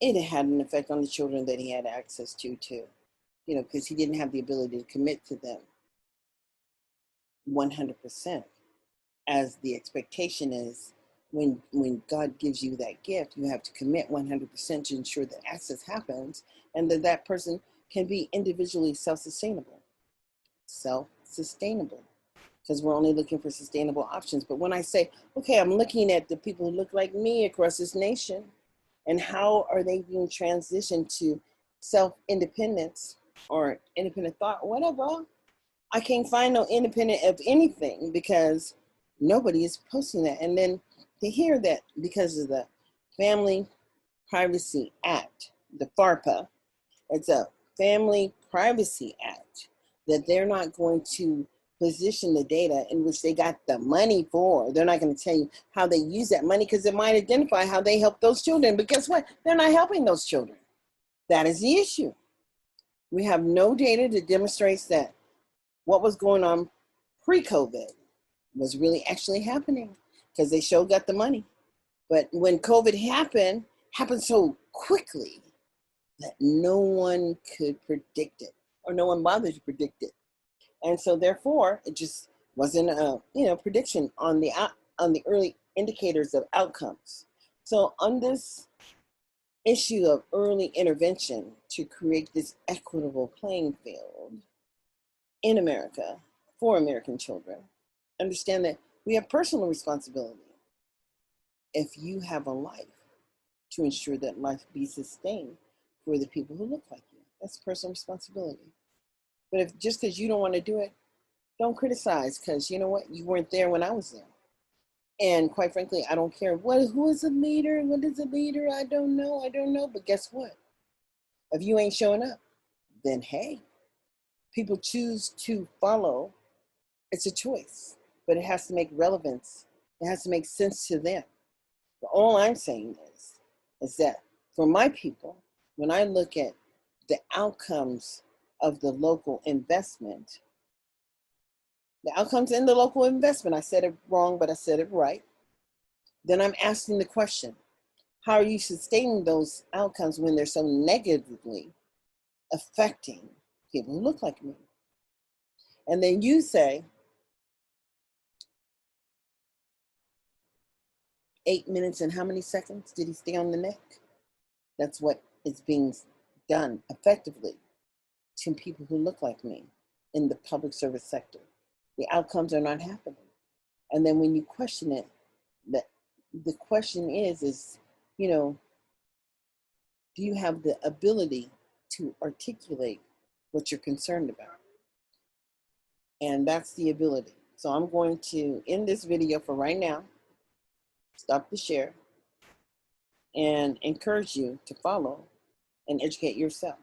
it had an effect on the children that he had access to too. Because he didn't have the ability to commit to them 100%, as the expectation is when God gives you that gift, you have to commit 100% to ensure that access happens, and that person can be individually self-sustainable, because we're only looking for sustainable options. But when I say, okay, I'm looking at the people who look like me across this nation, and how are they being transitioned to self-independence or independent thought, whatever, I can't find no independent of anything, because nobody is posting that. And then to hear that because of the Family Privacy Act, the FARPA, it's a Family Privacy Act, that they're not going to position the data in which they got the money for. They're not going to tell you how they use that money, because it might identify how they help those children. But guess what? They're not helping those children. That is the issue. We have no data that demonstrates that what was going on pre-COVID was really actually happening, because they sure got the money. But when COVID happened so quickly that no one could predict it, or no one bothered to predict it. And so therefore, it just wasn't a prediction on the early indicators of outcomes. So on this issue of early intervention to create this equitable playing field in America for American children, understand that we have personal responsibility. If you have a life, to ensure that life be sustained for the people who look like you, that's personal responsibility. But if just because you don't want to do it, don't criticize, because you know what? You weren't there when I was there. And quite frankly, I don't care who is a leader, what is a leader, I don't know. But guess what? If you ain't showing up, then hey, people choose to follow. It's a choice, but it has to make relevance. It has to make sense to them. But all I'm saying is that for my people, when I look at the outcomes of the local investment, the outcomes in the local investment, I said it wrong, but I said it right. Then I'm asking the question, how are you sustaining those outcomes when they're so negatively affecting people who look like me? And then you say, 8 minutes and how many seconds did he stay on the neck? That's what is being done effectively to people who look like me in the public service sector. The outcomes are not happening. And then when you question it, the question is, do you have the ability to articulate what you're concerned about? And that's the ability. So I'm going to end this video for right now, stop the share, and encourage you to follow and educate yourself.